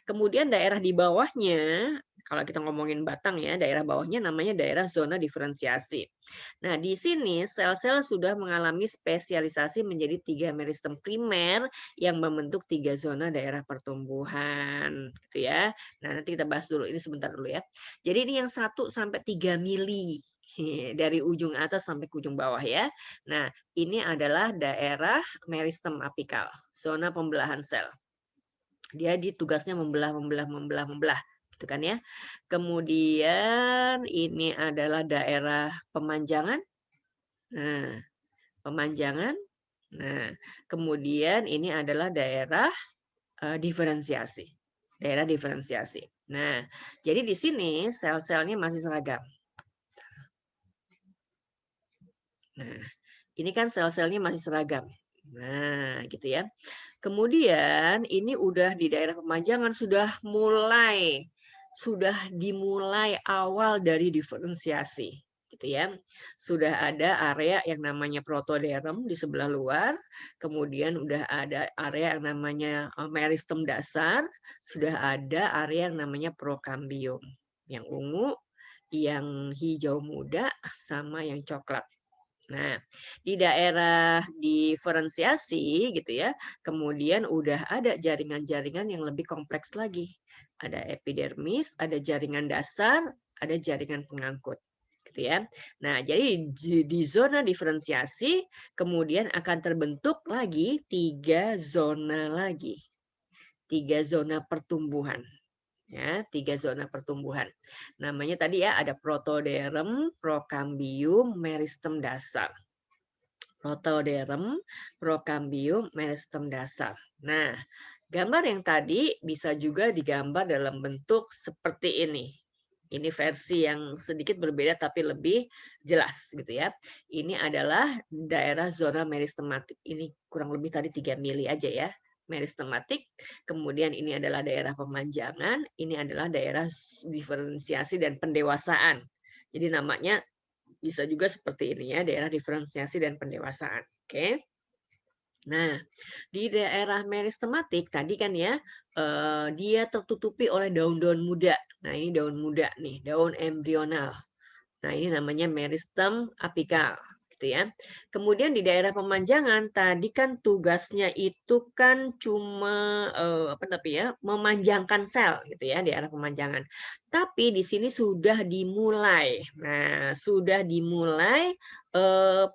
Kemudian daerah di bawahnya, kalau kita ngomongin batang ya, daerah bawahnya namanya daerah zona diferensiasi. Nah, di sini sel-sel sudah mengalami spesialisasi menjadi 3 meristem primer yang membentuk 3 zona daerah pertumbuhan, gitu ya. Nah, nanti kita bahas dulu, ini sebentar dulu ya. Jadi ini yang 1 sampai 3 mili dari ujung atas sampai ke ujung bawah ya. Nah, ini adalah daerah meristem apikal, zona pembelahan sel. Dia tugasnya membelah membelah membelah membelah, gitu kan ya. Kemudian ini adalah daerah pemanjangan. Nah, pemanjangan. Nah, kemudian ini adalah daerah, diferensiasi. Daerah diferensiasi. Nah, jadi di sini sel-selnya masih seragam. Nah, ini kan sel-selnya masih seragam. Nah, gitu ya. Kemudian ini udah di daerah pemanjangan sudah dimulai awal dari diferensiasi gitu ya. Sudah ada area yang namanya protoderm di sebelah luar, kemudian udah ada area yang namanya meristem dasar, sudah ada area yang namanya prokambium, yang ungu, yang hijau muda, sama yang coklat. Nah, di daerah diferensiasi gitu ya, kemudian udah ada jaringan-jaringan yang lebih kompleks lagi. Ada epidermis, ada jaringan dasar, ada jaringan pengangkut. Gitu ya. Nah, jadi di zona diferensiasi kemudian akan terbentuk lagi 3 zona lagi. 3 zona pertumbuhan. Ya, 3 zona pertumbuhan. Namanya tadi ya ada protoderm, prokambium, meristem dasar. Protoderm, prokambium, meristem dasar. Nah, gambar yang tadi bisa juga digambar dalam bentuk seperti ini. Ini versi yang sedikit berbeda tapi lebih jelas gitu ya. Ini adalah daerah zona meristematik. Ini kurang lebih tadi 3 mili aja ya. Meristematik. Kemudian ini adalah daerah pemanjangan, ini adalah daerah diferensiasi dan pendewasaan. Jadi namanya bisa juga seperti ini ya, daerah diferensiasi dan pendewasaan. Oke. Nah, di daerah meristematik tadi kan ya, dia tertutupi oleh daun-daun muda. Nah, ini daun muda nih, daun embrional. Nah, ini namanya meristem apikal, gitu ya. Kemudian di daerah pemanjangan tadi kan tugasnya itu kan cuma memanjangkan sel gitu ya, di daerah pemanjangan. Tapi di sini sudah dimulai. Nah, sudah dimulai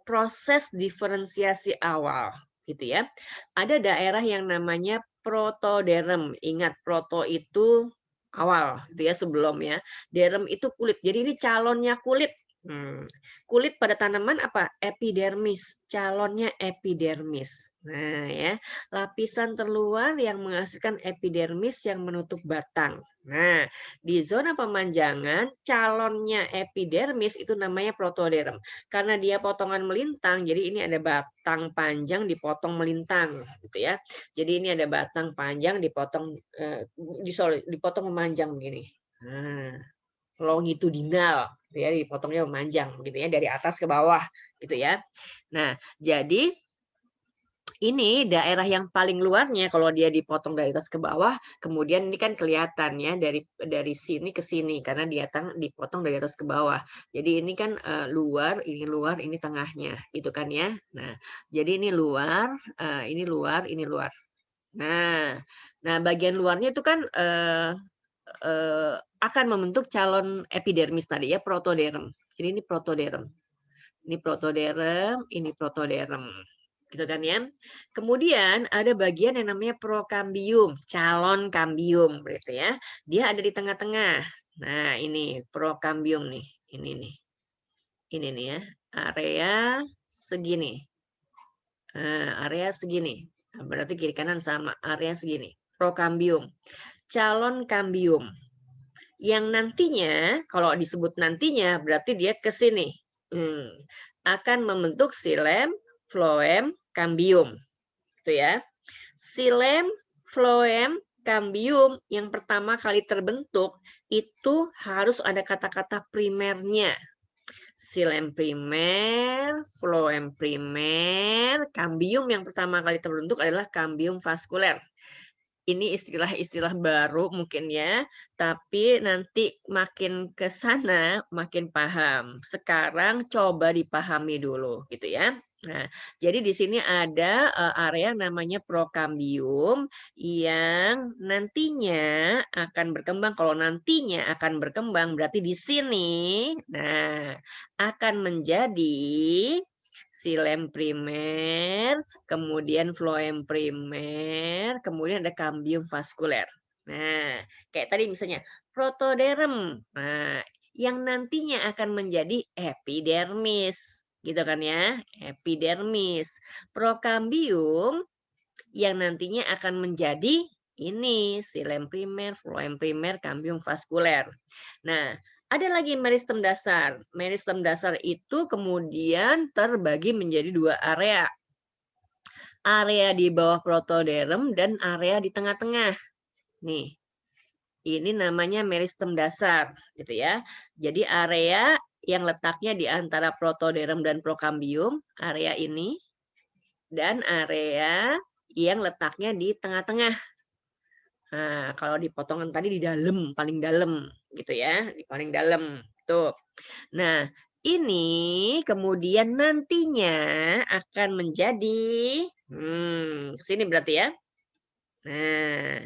proses diferensiasi awal gitu ya. Ada daerah yang namanya protoderm. Ingat proto itu awal gitu ya sebelum ya. Derm itu kulit. Jadi ini calonnya kulit. Kulit pada tanaman apa? Epidermis. Calonnya epidermis. Nah ya, lapisan terluar yang menghasilkan epidermis yang menutup batang. Nah, di zona pemanjangan calonnya epidermis itu namanya protoderm. Karena dia potongan melintang, jadi ini ada batang panjang dipotong melintang gitu ya. Jadi ini ada batang panjang dipotong dipotong memanjang begini. Nah, longitudinal gitu ya, dipotongnya memanjang gitu ya dari atas ke bawah gitu ya. Nah, jadi ini daerah yang paling luarnya kalau dia dipotong dari atas ke bawah, kemudian ini kan kelihatan ya dari sini ke sini karena dia dipotong dari atas ke bawah. Jadi ini kan luar, ini tengahnya, gitu kan ya. Nah, jadi ini luar, ini luar, ini luar. Nah, bagian luarnya itu kan akan membentuk calon epidermis tadi ya, protoderm. Jadi ini protoderm. Ini protoderm, ini protoderm. Gitu kan ya. Kemudian ada bagian yang namanya prokambium, calon kambium gitu ya. Dia ada di tengah-tengah. Nah, ini prokambium nih. Ini nih. Ini nih ya. Area segini. Area segini. Nah, berarti kiri kanan sama, area segini. Prokambium. Calon kambium. Yang nantinya, kalau disebut nantinya, berarti dia ke sini. Akan membentuk xilem, phloem, kambium. Gitu ya. Xilem, phloem, kambium yang pertama kali terbentuk itu harus ada kata-kata primernya. Xilem primer, phloem primer, kambium yang pertama kali terbentuk adalah kambium vaskuler. Ini istilah-istilah baru mungkin ya, tapi nanti makin ke sana makin paham. Sekarang coba dipahami dulu gitu ya. Nah, jadi di sini ada area namanya prokambium yang nantinya akan berkembang. Kalau nantinya akan berkembang berarti di sini nah akan menjadi xilem primer, kemudian phloem primer, kemudian ada kambium vaskuler. Nah, kayak tadi misalnya protoderm. Nah, yang nantinya akan menjadi epidermis, gitu kan ya? Epidermis. Prokambium yang nantinya akan menjadi ini xilem primer, phloem primer, kambium vaskuler. Nah, ada lagi meristem dasar. Meristem dasar itu kemudian terbagi menjadi 2 area. Area di bawah protoderm dan area di tengah-tengah. Nih, ini namanya meristem dasar, gitu ya. Jadi area yang letaknya di antara protoderm dan prokambium, area ini, dan area yang letaknya di tengah-tengah. Nah, kalau di potongan tadi di dalam, paling dalam gitu ya, di paling dalam, tuh. Nah, ini kemudian nantinya akan menjadi ke sini berarti ya. Nah,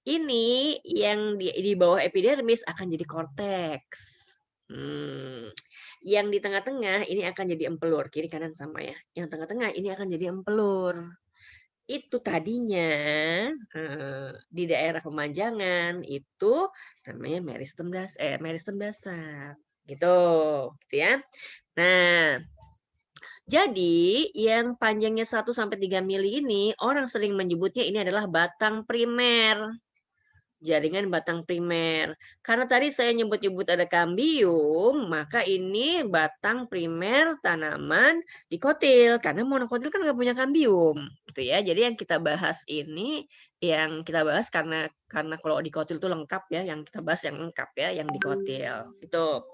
ini yang di bawah epidermis akan jadi korteks. Yang di tengah-tengah ini akan jadi empelur, kiri kanan sama ya. Yang tengah-tengah ini akan jadi empelur. Itu tadinya, di daerah pemanjangan itu namanya meristem dasar, gitu ya. Nah, jadi yang panjangnya 1 sampai 3 mili ini orang sering menyebutnya ini adalah batang primer. Jaringan batang primer. Karena tadi saya nyebut-nyebut ada kambium, maka ini batang primer tanaman dikotil. Karena monokotil kan nggak punya kambium, gitu ya. Jadi yang kita bahas ini, yang kita bahas karena kalau dikotil itu lengkap ya, yang kita bahas yang lengkap ya, yang dikotil, gitu.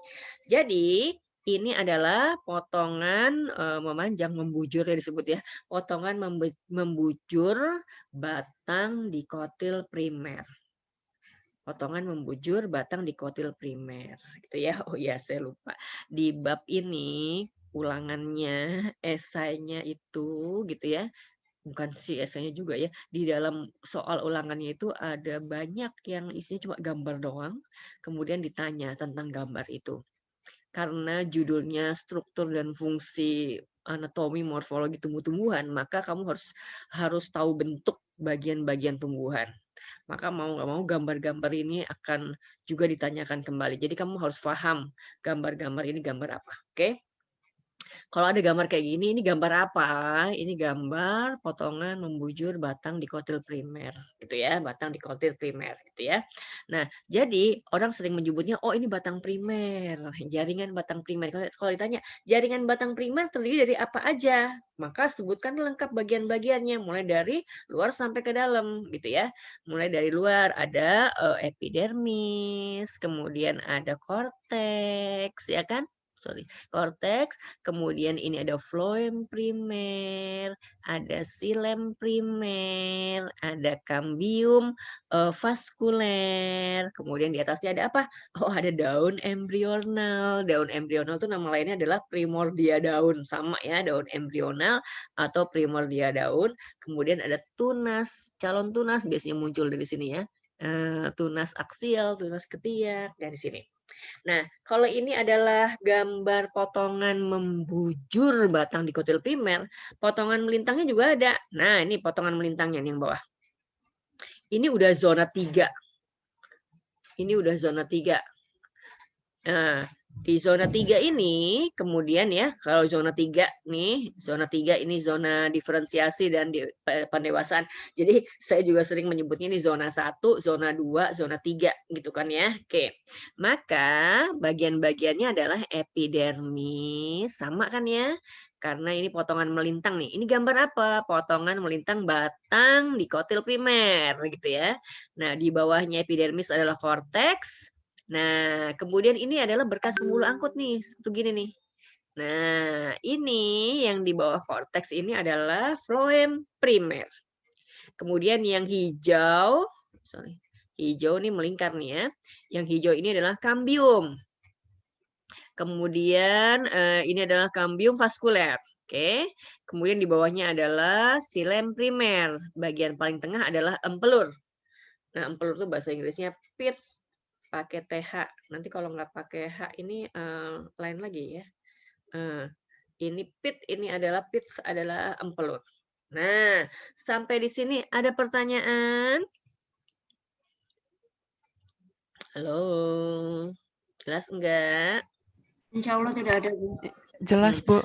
Jadi ini adalah potongan memanjang, membujur ya disebut ya, potongan membujur batang dikotil primer. Potongan membujur batang dikotil primer, gitu ya. Oh iya, saya lupa. Di bab ini ulangannya, esainya itu gitu ya, bukan si esainya juga ya, di dalam soal ulangannya itu ada banyak yang isinya cuma gambar doang, kemudian ditanya tentang gambar itu. Karena judulnya struktur dan fungsi anatomi morfologi tumbuh-tumbuhan, maka kamu harus tahu bentuk bagian-bagian tumbuhan. Maka mau nggak mau gambar-gambar ini akan juga ditanyakan kembali. Jadi kamu harus paham gambar-gambar ini gambar apa, oke? Kalau ada gambar kayak gini, ini gambar apa? Ini gambar potongan membujur batang dikotil primer, gitu ya, batang dikotil primer, gitu ya. Nah, jadi orang sering menyebutnya, oh ini batang primer, jaringan batang primer. Kalau ditanya, jaringan batang primer terdiri dari apa aja? Maka sebutkan lengkap bagian-bagiannya, mulai dari luar sampai ke dalam, gitu ya. Mulai dari luar ada epidermis, kemudian ada korteks, ya kan? Sorry, korteks, kemudian ini ada floem primer, ada xilem primer, ada kambium vaskuler, kemudian di atasnya ada apa? Oh, ada daun embrional. Daun embrional itu nama lainnya adalah primordia daun, sama ya, daun embrional atau primordia daun. Kemudian ada tunas, calon tunas biasanya muncul dari sini ya. Tunas aksial, tunas ketiak dari sini. Nah, kalau ini adalah gambar potongan membujur batang dikotil primer, potongan melintangnya juga ada. Nah, ini potongan melintangnya nih yang bawah. Ini udah zona 3. Ini udah zona 3. Nah, di zona 3 ini kemudian ya, kalau zona 3 nih, zona 3 ini zona diferensiasi dan pendewasaan. Jadi saya juga sering menyebutnya ini zona 1, zona 2, zona 3 gitu kan ya. Oke. Maka bagian-bagiannya adalah epidermis, sama kan ya? Karena ini potongan melintang nih. Ini gambar apa? Potongan melintang batang dikotil primer gitu ya. Nah, di bawahnya epidermis adalah korteks. Nah, kemudian ini adalah berkas pembuluh angkut nih, seperti gini nih. Nah, ini yang di bawah korteks ini adalah floem primer. Kemudian yang hijau, hijau nih melingkar nih ya. Yang hijau ini adalah kambium. Kemudian ini adalah kambium vaskuler. Oke. Kemudian di bawahnya adalah xilem primer. Bagian paling tengah adalah empelur. Nah, empelur itu bahasa Inggrisnya pit pakai TH. Nanti kalau nggak pakai H ini lain lagi ya. Ini pit, ini adalah pits adalah empelur. Nah, sampai di sini ada pertanyaan? Halo, jelas enggak? Insya Allah tidak ada, Bu. Jelas, Bu.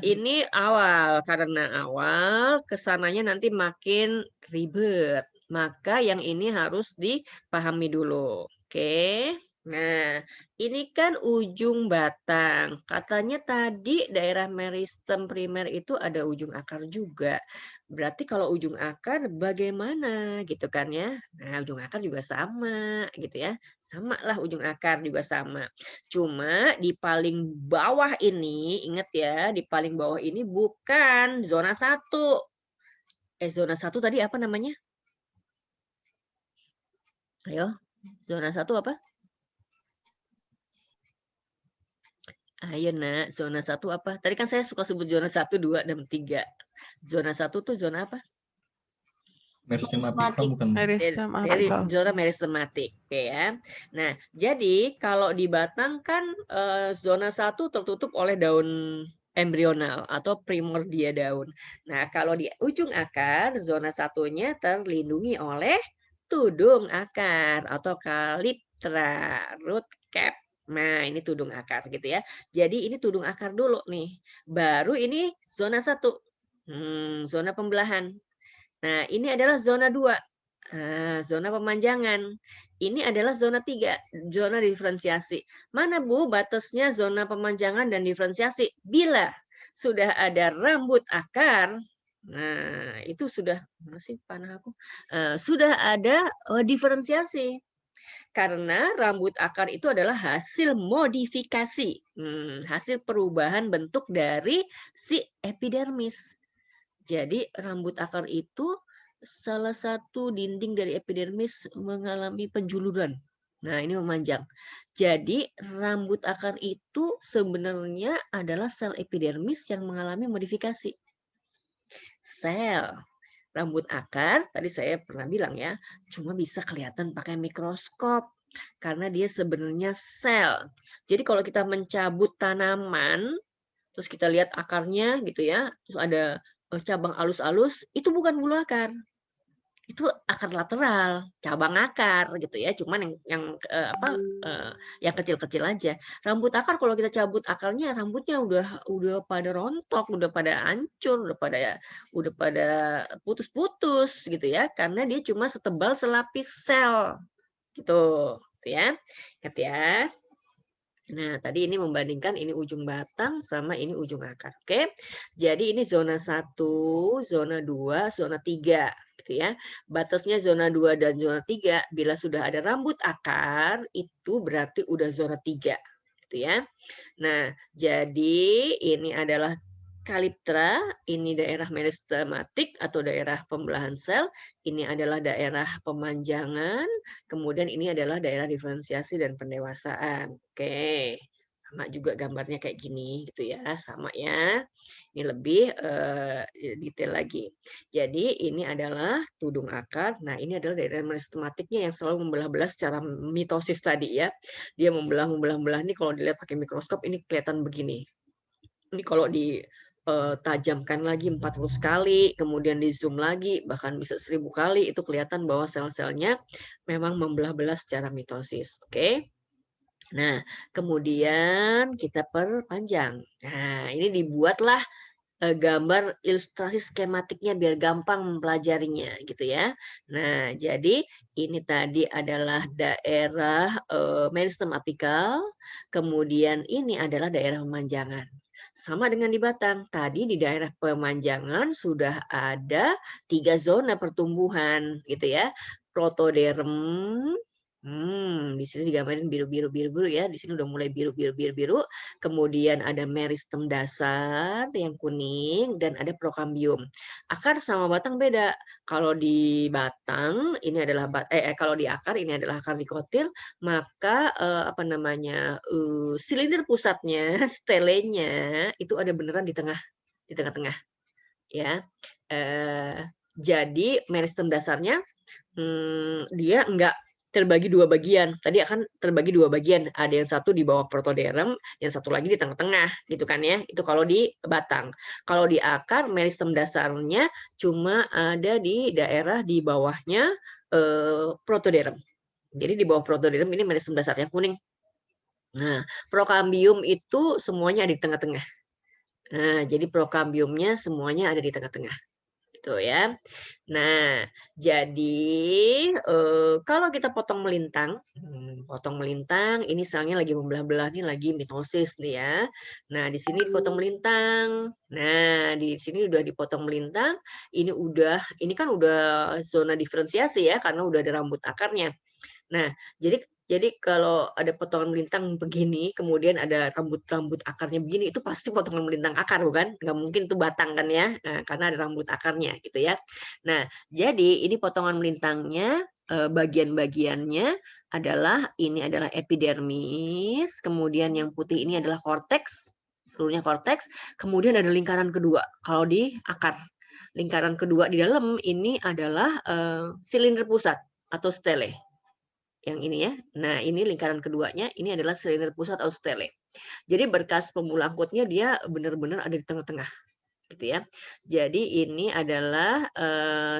Ini awal, karena awal kesananya nanti makin ribet. Maka yang ini harus dipahami dulu. Oke. Nah, ini kan ujung batang. Katanya tadi daerah meristem primer itu ada ujung akar juga. Berarti kalau ujung akar bagaimana gitu kan ya? Nah, ujung akar juga sama gitu ya. Sama lah ujung akar juga sama. Cuma di paling bawah ini, ingat ya, di paling bawah ini bukan zona satu. Zona satu tadi apa namanya? Ayo, zona satu apa? Ayo Nak, zona satu apa? Tadi kan saya suka sebut zona satu, 2, dan 3. Zona satu tuh zona apa? Meristem apikal Prismatik. bukan? Meristem Dari apikal. zona meristematik, oke ya. Nah, jadi kalau di batang kan zona satu tertutup oleh daun embrional atau primordia daun. Nah, kalau di ujung akar, zona satunya terlindungi oleh tudung akar atau kaliptra, root cap. Nah, ini tudung akar gitu ya. Jadi ini tudung akar dulu nih. Baru ini zona satu, zona pembelahan. Nah, ini adalah zona 2, zona pemanjangan. Ini adalah zona 3, zona diferensiasi. Mana Bu batasnya zona pemanjangan dan diferensiasi? Bila sudah ada rambut akar, nah itu sudah, mana sih panah aku? Sudah ada diferensiasi. Karena rambut akar itu adalah hasil modifikasi, hasil perubahan bentuk dari si epidermis. Jadi rambut akar itu salah satu dinding dari epidermis mengalami penjuluran. Nah, ini memanjang. Jadi rambut akar itu sebenarnya adalah sel epidermis yang mengalami modifikasi. Sel rambut akar, tadi saya pernah bilang ya, cuma bisa kelihatan pakai mikroskop. Karena dia sebenarnya sel. Jadi kalau kita mencabut tanaman, terus kita lihat akarnya gitu ya, terus ada cabang alus-alus, itu bukan bulu akar. Itu akar lateral, cabang akar gitu ya, cuman yang kecil-kecil aja. Rambut akar kalau kita cabut akarnya, rambutnya udah pada rontok, udah pada hancur, udah pada putus-putus gitu ya, karena dia cuma setebal selapis sel gitu ya. Ingat ya. Nah, tadi ini membandingkan ini ujung batang sama ini ujung akar. Oke. Jadi ini zona 1, zona 2, zona 3 gitu ya. Batasnya zona 2 dan zona 3 bila sudah ada rambut akar itu berarti udah zona 3 gitu ya. Nah, jadi ini adalah kaliptra, ini daerah meristematik atau daerah pembelahan sel, ini adalah daerah pemanjangan, kemudian ini adalah daerah diferensiasi dan pendewasaan. Oke, sama juga gambarnya kayak gini gitu ya, sama ya. Ini lebih detail lagi. Jadi ini adalah tudung akar. Nah, ini adalah daerah meristematiknya yang selalu membelah-belah secara mitosis tadi ya. Dia membelah-membelah ini kalau dilihat pakai mikroskop ini kelihatan begini. Ini kalau ditajamkan lagi 40 kali, kemudian di zoom lagi, bahkan bisa 1000 kali, itu kelihatan bahwa sel-selnya memang membelah-belah secara mitosis. Oke. Nah, kemudian kita perpanjang. Nah, ini dibuatlah gambar ilustrasi skematiknya biar gampang mempelajarinya gitu ya. Nah, jadi ini tadi adalah daerah meristem apikal, kemudian ini adalah daerah pemanjangan. Sama dengan di batang, tadi di daerah pemanjangan sudah ada 3 zona pertumbuhan gitu ya. Protoderm, di sini digambarin biru-biru ya. Di sini udah mulai biru. Kemudian ada meristem dasar yang kuning dan ada prokambium. Akar sama batang beda. Kalau di batang ini adalah kalau di akar ini adalah akar dikotil, maka apa namanya? Silinder pusatnya, stelenya itu ada beneran di tengah-tengah ya. Jadi meristem dasarnya dia enggak terbagi 2 bagian. Tadi akan terbagi 2 bagian. Ada yang satu di bawah protoderm, yang satu lagi di tengah-tengah, gitu kan ya. Itu kalau di batang. Kalau di akar, meristem dasarnya cuma ada di daerah di bawahnya protoderm. Jadi di bawah protoderm ini meristem dasarnya kuning. Nah, prokambium itu semuanya ada di tengah-tengah. Nah, jadi prokambiumnya semuanya ada di tengah-tengah. gitu ya. Nah, jadi kalau kita potong melintang, ini selnya lagi membelah-belah nih, lagi mitosis nih ya. Nah, di sini dipotong melintang. Nah, di sini udah dipotong melintang, ini kan udah zona diferensiasi ya, karena udah ada rambut akarnya. Nah, jadi kalau ada potongan melintang begini, kemudian ada rambut-rambut akarnya begini, itu pasti potongan melintang akar bukan? Nggak mungkin itu batang kan ya, karena ada rambut akarnya gitu ya. Nah, jadi ini potongan melintangnya, bagian-bagiannya ini adalah epidermis, kemudian yang putih ini adalah korteks, seluruhnya korteks, kemudian ada lingkaran kedua kalau di akar. Lingkaran kedua di dalam ini adalah, silinder pusat atau stele. Yang ini ya. Nah, ini lingkaran keduanya, ini adalah silinder pusat atau stele. Jadi berkas pembulangkutnya dia benar-benar ada di tengah-tengah, gitu ya. Jadi ini adalah,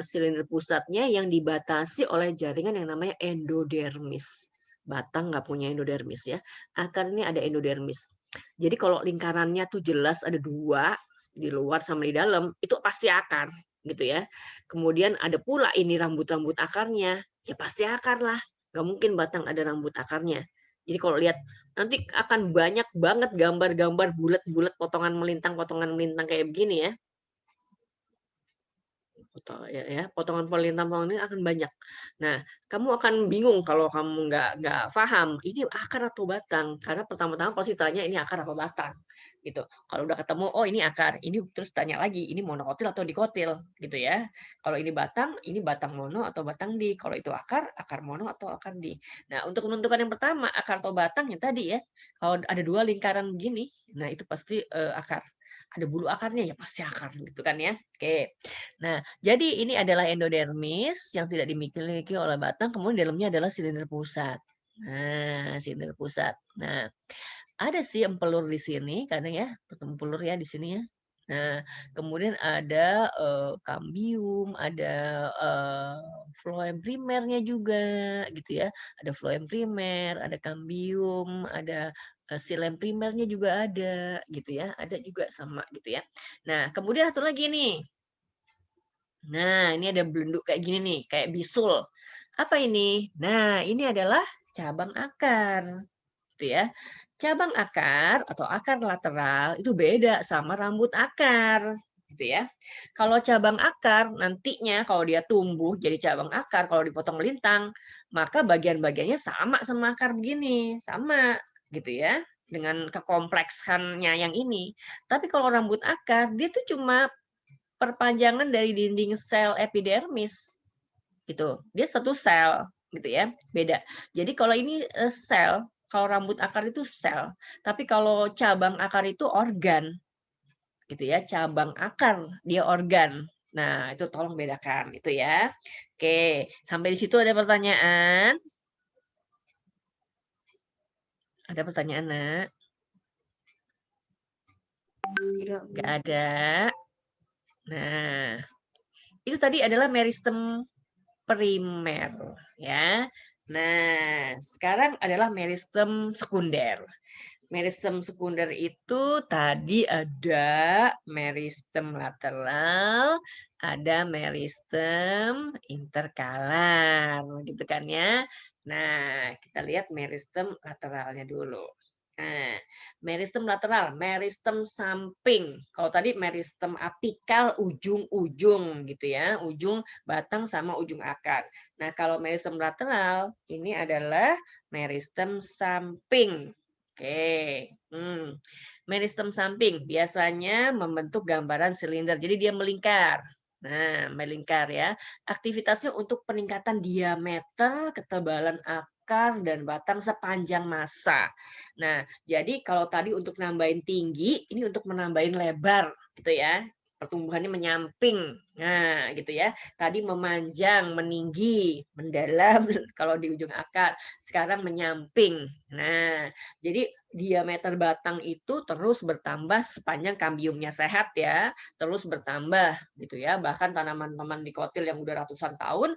silinder pusatnya yang dibatasi oleh jaringan yang namanya endodermis. Batang nggak punya endodermis ya. Akar ini ada endodermis. Jadi kalau lingkarannya tuh jelas ada 2, di luar sama di dalam, itu pasti akar, gitu ya. Kemudian ada pula ini rambut-rambut akarnya, ya pasti akar lah. Nggak mungkin batang ada rambut akarnya. Jadi kalau lihat nanti akan banyak banget gambar-gambar bulat-bulat potongan melintang kayak begini ya. Potongan melintang ini akan banyak. Nah, kamu akan bingung kalau kamu nggak paham, ini akar atau batang? Karena pertama-tama pasti tanya ini akar apa batang, gitu. Kalau udah ketemu, oh ini akar, ini terus tanya lagi, ini monokotil atau dikotil, gitu ya. Kalau ini batang mono atau batang di. Kalau itu akar mono atau akar di. Nah, untuk menentukan yang pertama, akar atau batang yang tadi ya, kalau ada 2 lingkaran begini, nah itu pasti akar. Ada bulu akarnya, ya pasti akar, gitu kan ya. Oke. Nah, jadi ini adalah endodermis yang tidak dimiliki oleh batang, kemudian dalamnya adalah silinder pusat. Nah, silinder pusat. Nah, ada sih empelur di sini kadang ya, empelur ya di sini ya. Nah, kemudian ada, kambium, ada, floem primernya juga gitu ya. Ada floem primer, ada kambium, ada, xilem primernya juga ada gitu ya, ada juga sama gitu ya. Nah, kemudian satu lagi nih. Nah, ini ada belenduk kayak gini nih, kayak bisul. Apa ini? Nah, ini adalah cabang akar, gitu ya. Cabang akar atau akar lateral itu beda sama rambut akar, gitu ya. Kalau cabang akar nantinya kalau dia tumbuh jadi cabang akar, kalau dipotong melintang, maka bagian-bagiannya sama akar begini, sama, gitu ya. Dengan kekompleksannya yang ini. Tapi kalau rambut akar, dia tuh cuma perpanjangan dari dinding sel epidermis, gitu. Dia satu sel, gitu ya, beda. Jadi kalau ini, sel, kalau rambut akar itu sel, tapi kalau cabang akar itu organ, gitu ya, cabang akar, dia organ. Nah, itu tolong bedakan, itu ya. Oke, sampai di situ ada pertanyaan? Ada pertanyaan, Nak? Tidak. Nggak ada? Nah, itu tadi adalah meristem primer ya. Nah, sekarang adalah meristem sekunder. Meristem sekunder itu tadi ada meristem lateral, ada meristem interkalar, gitu kan ya. Nah, kita lihat meristem lateralnya dulu. Nah, meristem lateral, meristem samping. Kalau tadi meristem apikal ujung-ujung gitu ya, ujung batang sama ujung akar. Nah, kalau meristem lateral ini adalah meristem samping. Oke. Meristem samping biasanya membentuk gambaran silinder. Jadi dia melingkar. Nah, melingkar ya. Aktivitasnya untuk peningkatan diameter, ketebalan akar dan batang sepanjang masa. Nah, jadi kalau tadi untuk nambahin tinggi, ini untuk menambahin lebar gitu ya. Pertumbuhannya menyamping. Nah, gitu ya. Tadi memanjang, meninggi, mendalam kalau di ujung akar. Sekarang menyamping Nah, jadi diameter batang itu terus bertambah sepanjang kambiumnya sehat ya, terus bertambah gitu ya. Bahkan tanaman-tanaman dikotil yang udah ratusan tahun,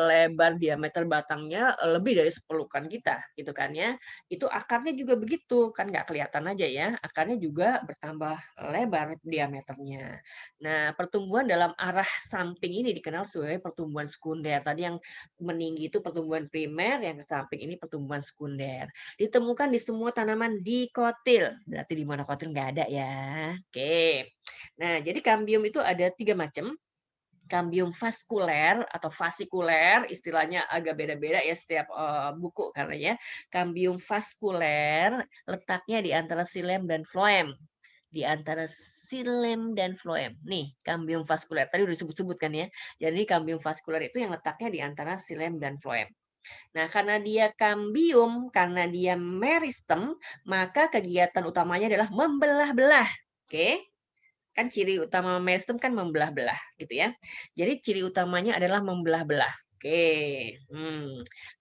lebar diameter batangnya lebih dari sepelukan kita gitu kan ya. Itu akarnya juga begitu, kan nggak kelihatan aja ya, akarnya juga bertambah lebar diameternya. Nah, pertumbuhan dalam arah samping ini dikenal sebagai pertumbuhan sekunder. Tadi yang meninggi itu pertumbuhan primer, yang ke samping ini pertumbuhan sekunder. Ditemukan di semua tanaman dikotil. Berarti di monokotil nggak ada ya. Oke. Nah, jadi kambium itu ada 3 macam. Kambium vaskuler atau fasikuler, istilahnya agak beda-beda ya setiap buku karena ya. Kambium vaskuler letaknya di antara xilem dan floem. Di antara xilem dan floem. Nih, kambium vaskuler tadi udah disebut-sebut kan ya. Jadi kambium vaskuler itu yang letaknya di antara xilem dan floem. Nah, karena dia kambium, karena dia meristem, maka kegiatan utamanya adalah membelah-belah. Oke? Kan ciri utama meristem kan membelah-belah, gitu ya. Jadi ciri utamanya adalah membelah-belah. Oke.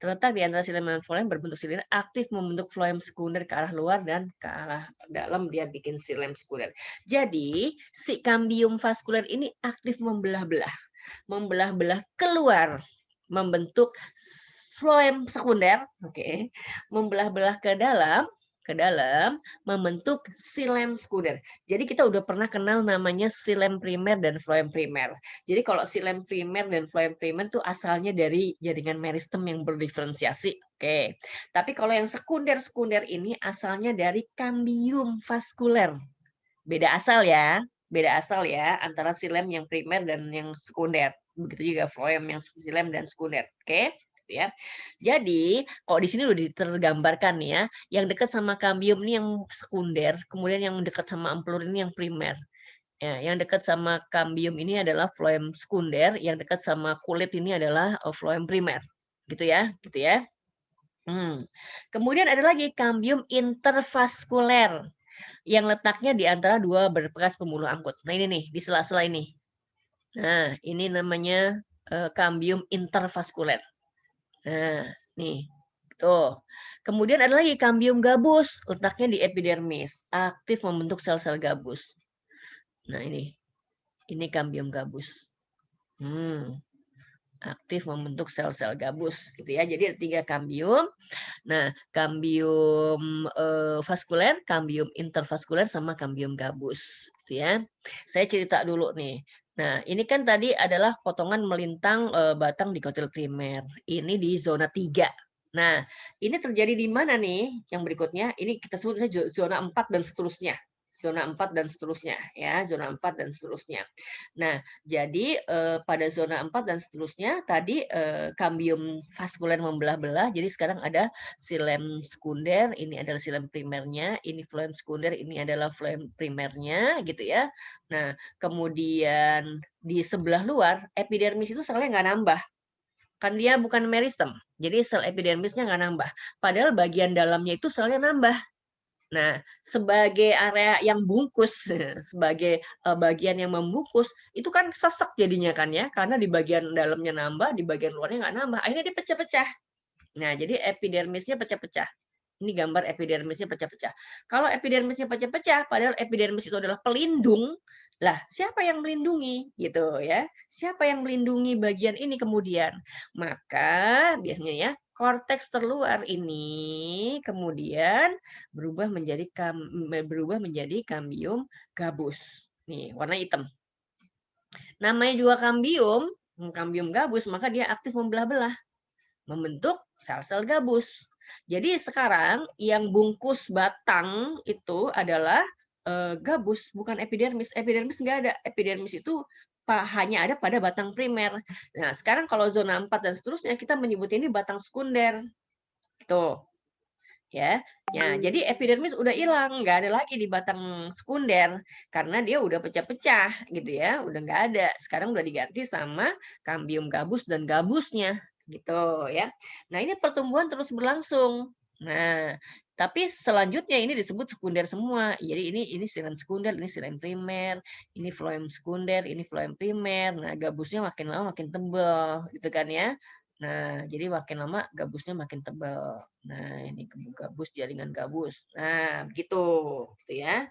Terletak di antara xilem dan floem berbentuk silinder, aktif membentuk floem sekunder ke arah luar dan ke arah dalam dia bikin xilem sekunder. Jadi, si kambium vaskuler ini aktif membelah-belah. Membelah-belah keluar, membentuk floem sekunder, oke, membelah-belah ke dalam membentuk xilem sekunder. Jadi kita udah pernah kenal namanya xilem primer dan floem primer. Jadi kalau xilem primer dan floem primer itu asalnya dari jaringan meristem yang berdiferensiasi. Oke. Tapi kalau yang sekunder-sekunder ini asalnya dari kambium vaskuler. Beda asal ya. Beda asal ya antara xilem yang primer dan yang sekunder. Begitu juga floem yang xilem dan sekunder. Oke? Ya. Jadi, kalau di sini udah tergambarkan nih ya, yang dekat sama kambium ini yang sekunder, kemudian yang dekat sama ampelur ini yang primer. Ya, yang dekat sama kambium ini adalah floem sekunder, yang dekat sama kulit ini adalah floem primer. Gitu ya, gitu ya. Kemudian ada lagi kambium intervaskuler yang letaknya di antara dua berbekas pembuluh angkut. Nah, ini nih, di sela-sela ini. Nah, ini namanya kambium intervaskuler. Nah, nih. Tuh. Kemudian ada lagi kambium gabus, letaknya di epidermis, aktif membentuk sel-sel gabus. Nah, ini. Ini kambium gabus. Aktif membentuk sel-sel gabus gitu ya. Jadi ada 3 kambium. Nah, kambium vaskuler, kambium intervaskuler sama kambium gabus gitu ya. Saya cerita dulu nih. Nah, ini kan tadi adalah potongan melintang batang dikotil primer. Ini di zona 3. Nah, ini terjadi di mana nih? Yang berikutnya, ini kita sebut zona 4 dan seterusnya. Zona 4 dan seterusnya ya, zona 4 dan seterusnya. Nah, jadi pada zona 4 dan seterusnya tadi kambium vaskuler membelah-belah, jadi sekarang ada xilem sekunder, ini adalah xilem primernya, ini floem sekunder, ini adalah floem primernya gitu ya. Nah, kemudian di sebelah luar epidermis itu selnya nggak nambah. Kan dia bukan meristem, jadi sel epidermisnya nggak nambah. Padahal bagian dalamnya itu selnya nambah. Nah, sebagai area yang bungkus, sebagai bagian yang membungkus, itu kan sesek jadinya kan ya, karena di bagian dalamnya nambah, di bagian luarnya nggak nambah. Akhirnya dia pecah-pecah. Nah, jadi epidermisnya pecah-pecah. Ini gambar epidermisnya pecah-pecah. Kalau epidermisnya pecah-pecah, padahal epidermis itu adalah pelindung, lah siapa yang melindungi gitu ya? Siapa yang melindungi bagian ini kemudian? Maka biasanya ya korteks terluar ini kemudian berubah menjadi kambium gabus. Nih, warna hitam. Namanya juga kambium, kambium gabus, maka dia aktif membelah-belah, membentuk sel-sel gabus. Jadi sekarang yang bungkus batang itu adalah gabus, bukan epidermis. Epidermis nggak ada. Epidermis itu hanya ada pada batang primer. Nah, sekarang kalau zona 4 dan seterusnya kita menyebut ini batang sekunder. Tuh. Ya. Ya, jadi epidermis udah hilang, nggak ada lagi di batang sekunder karena dia udah pecah-pecah gitu ya, udah nggak ada. Sekarang udah diganti sama kambium gabus dan gabusnya gitu ya. Nah, ini pertumbuhan terus berlangsung. Nah, tapi selanjutnya ini disebut sekunder semua. Jadi ini xilem sekunder, ini xilem primer, ini floem sekunder, ini floem primer. Nah, gabusnya makin lama makin tebal gitu kan ya. Nah, jadi makin lama gabusnya makin tebal. Nah, ini gabus jaringan gabus. Nah, begitu, gitu ya.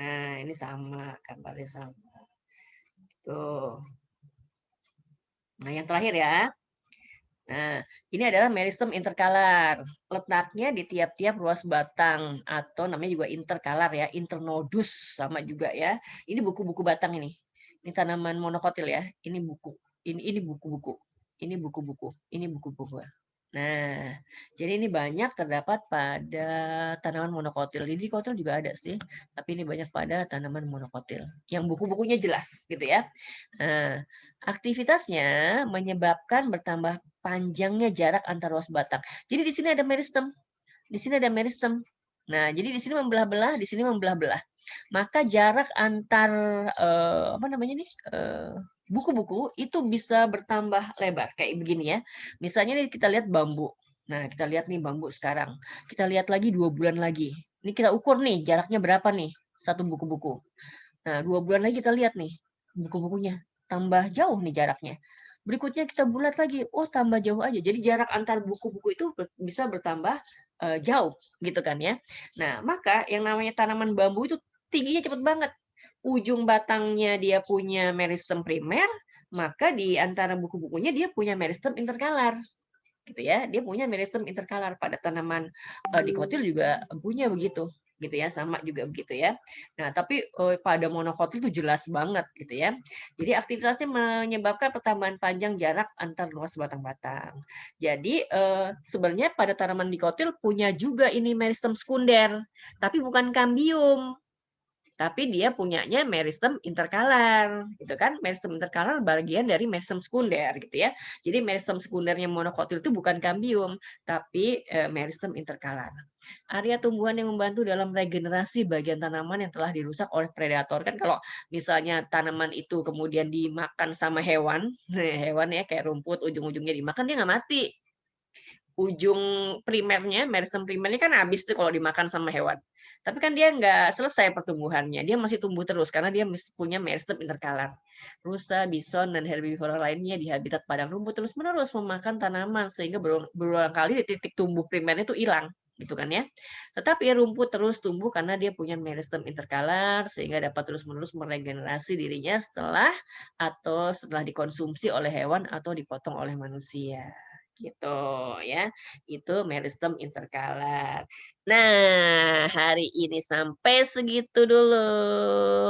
Nah, ini sama, gambarnya sama. Tuh. Nah, yang terakhir ya. Nah, ini adalah meristem interkalar. Letaknya di tiap-tiap ruas batang atau namanya juga interkalar ya, internodus sama juga ya. Ini buku-buku batang ini. Ini tanaman monokotil ya. Ini buku. Ini buku-buku. Ini buku-buku. Ini buku-buku. Nah, jadi ini banyak terdapat pada tanaman monokotil. Di dikotil juga ada sih, tapi ini banyak pada tanaman monokotil. Yang buku-bukunya jelas gitu ya. Nah, aktivitasnya menyebabkan bertambah panjangnya jarak antar ruas batang. Jadi di sini ada meristem. Di sini ada meristem. Nah, jadi di sini membelah-belah, di sini membelah-belah. Maka jarak antar apa namanya nih? Buku-buku itu bisa bertambah lebar kayak begini ya. Misalnya nih kita lihat bambu. Nah, kita lihat nih bambu sekarang. Kita lihat lagi 2 bulan lagi. Ini kita ukur nih jaraknya berapa nih satu buku-buku. Nah, 2 bulan lagi kita lihat nih buku-bukunya. Tambah jauh nih jaraknya. Berikutnya kita bulat lagi. Oh, tambah jauh aja. Jadi jarak antar buku-buku itu bisa bertambah jauh gitu kan ya. Nah, maka yang namanya tanaman bambu itu tingginya cepat banget. Ujung batangnya dia punya meristem primer, maka di antara buku-bukunya dia punya meristem interkalar. Gitu ya. Dia punya meristem interkalar pada tanaman dikotil juga punya begitu. Gitu ya, sama juga begitu ya. Nah, tapi pada monokotil itu jelas banget gitu ya. Jadi aktivitasnya menyebabkan pertambahan panjang jarak antar luas batang-batang. Jadi sebenarnya pada tanaman dikotil punya juga ini meristem sekunder, tapi bukan kambium. Tapi dia punyanya meristem interkalar, gitu kan? Meristem interkalar bagian dari meristem sekunder, gitu ya. Jadi meristem sekundernya monokotil itu bukan kambium, tapi meristem interkalar. Area tumbuhan yang membantu dalam regenerasi bagian tanaman yang telah dirusak oleh predator. Kan kalau misalnya tanaman itu kemudian dimakan sama hewan, hewan ya kayak rumput, ujung-ujungnya dimakan, dia nggak mati. Ujung primernya, meristem primernya kan habis tuh kalau dimakan sama hewan. Tapi kan dia nggak selesai pertumbuhannya, dia masih tumbuh terus karena dia punya meristem interkalar. Rusa, bison, dan herbivora lainnya di habitat padang rumput terus-menerus memakan tanaman sehingga berulang kali di titik tumbuh primernya itu hilang, gitu kan ya. Tetapi rumput terus tumbuh karena dia punya meristem interkalar sehingga dapat terus-menerus meregenerasi dirinya setelah dikonsumsi oleh hewan atau dipotong oleh manusia. Gitu ya. Itu meristem interkalar. Nah, hari ini sampai segitu dulu.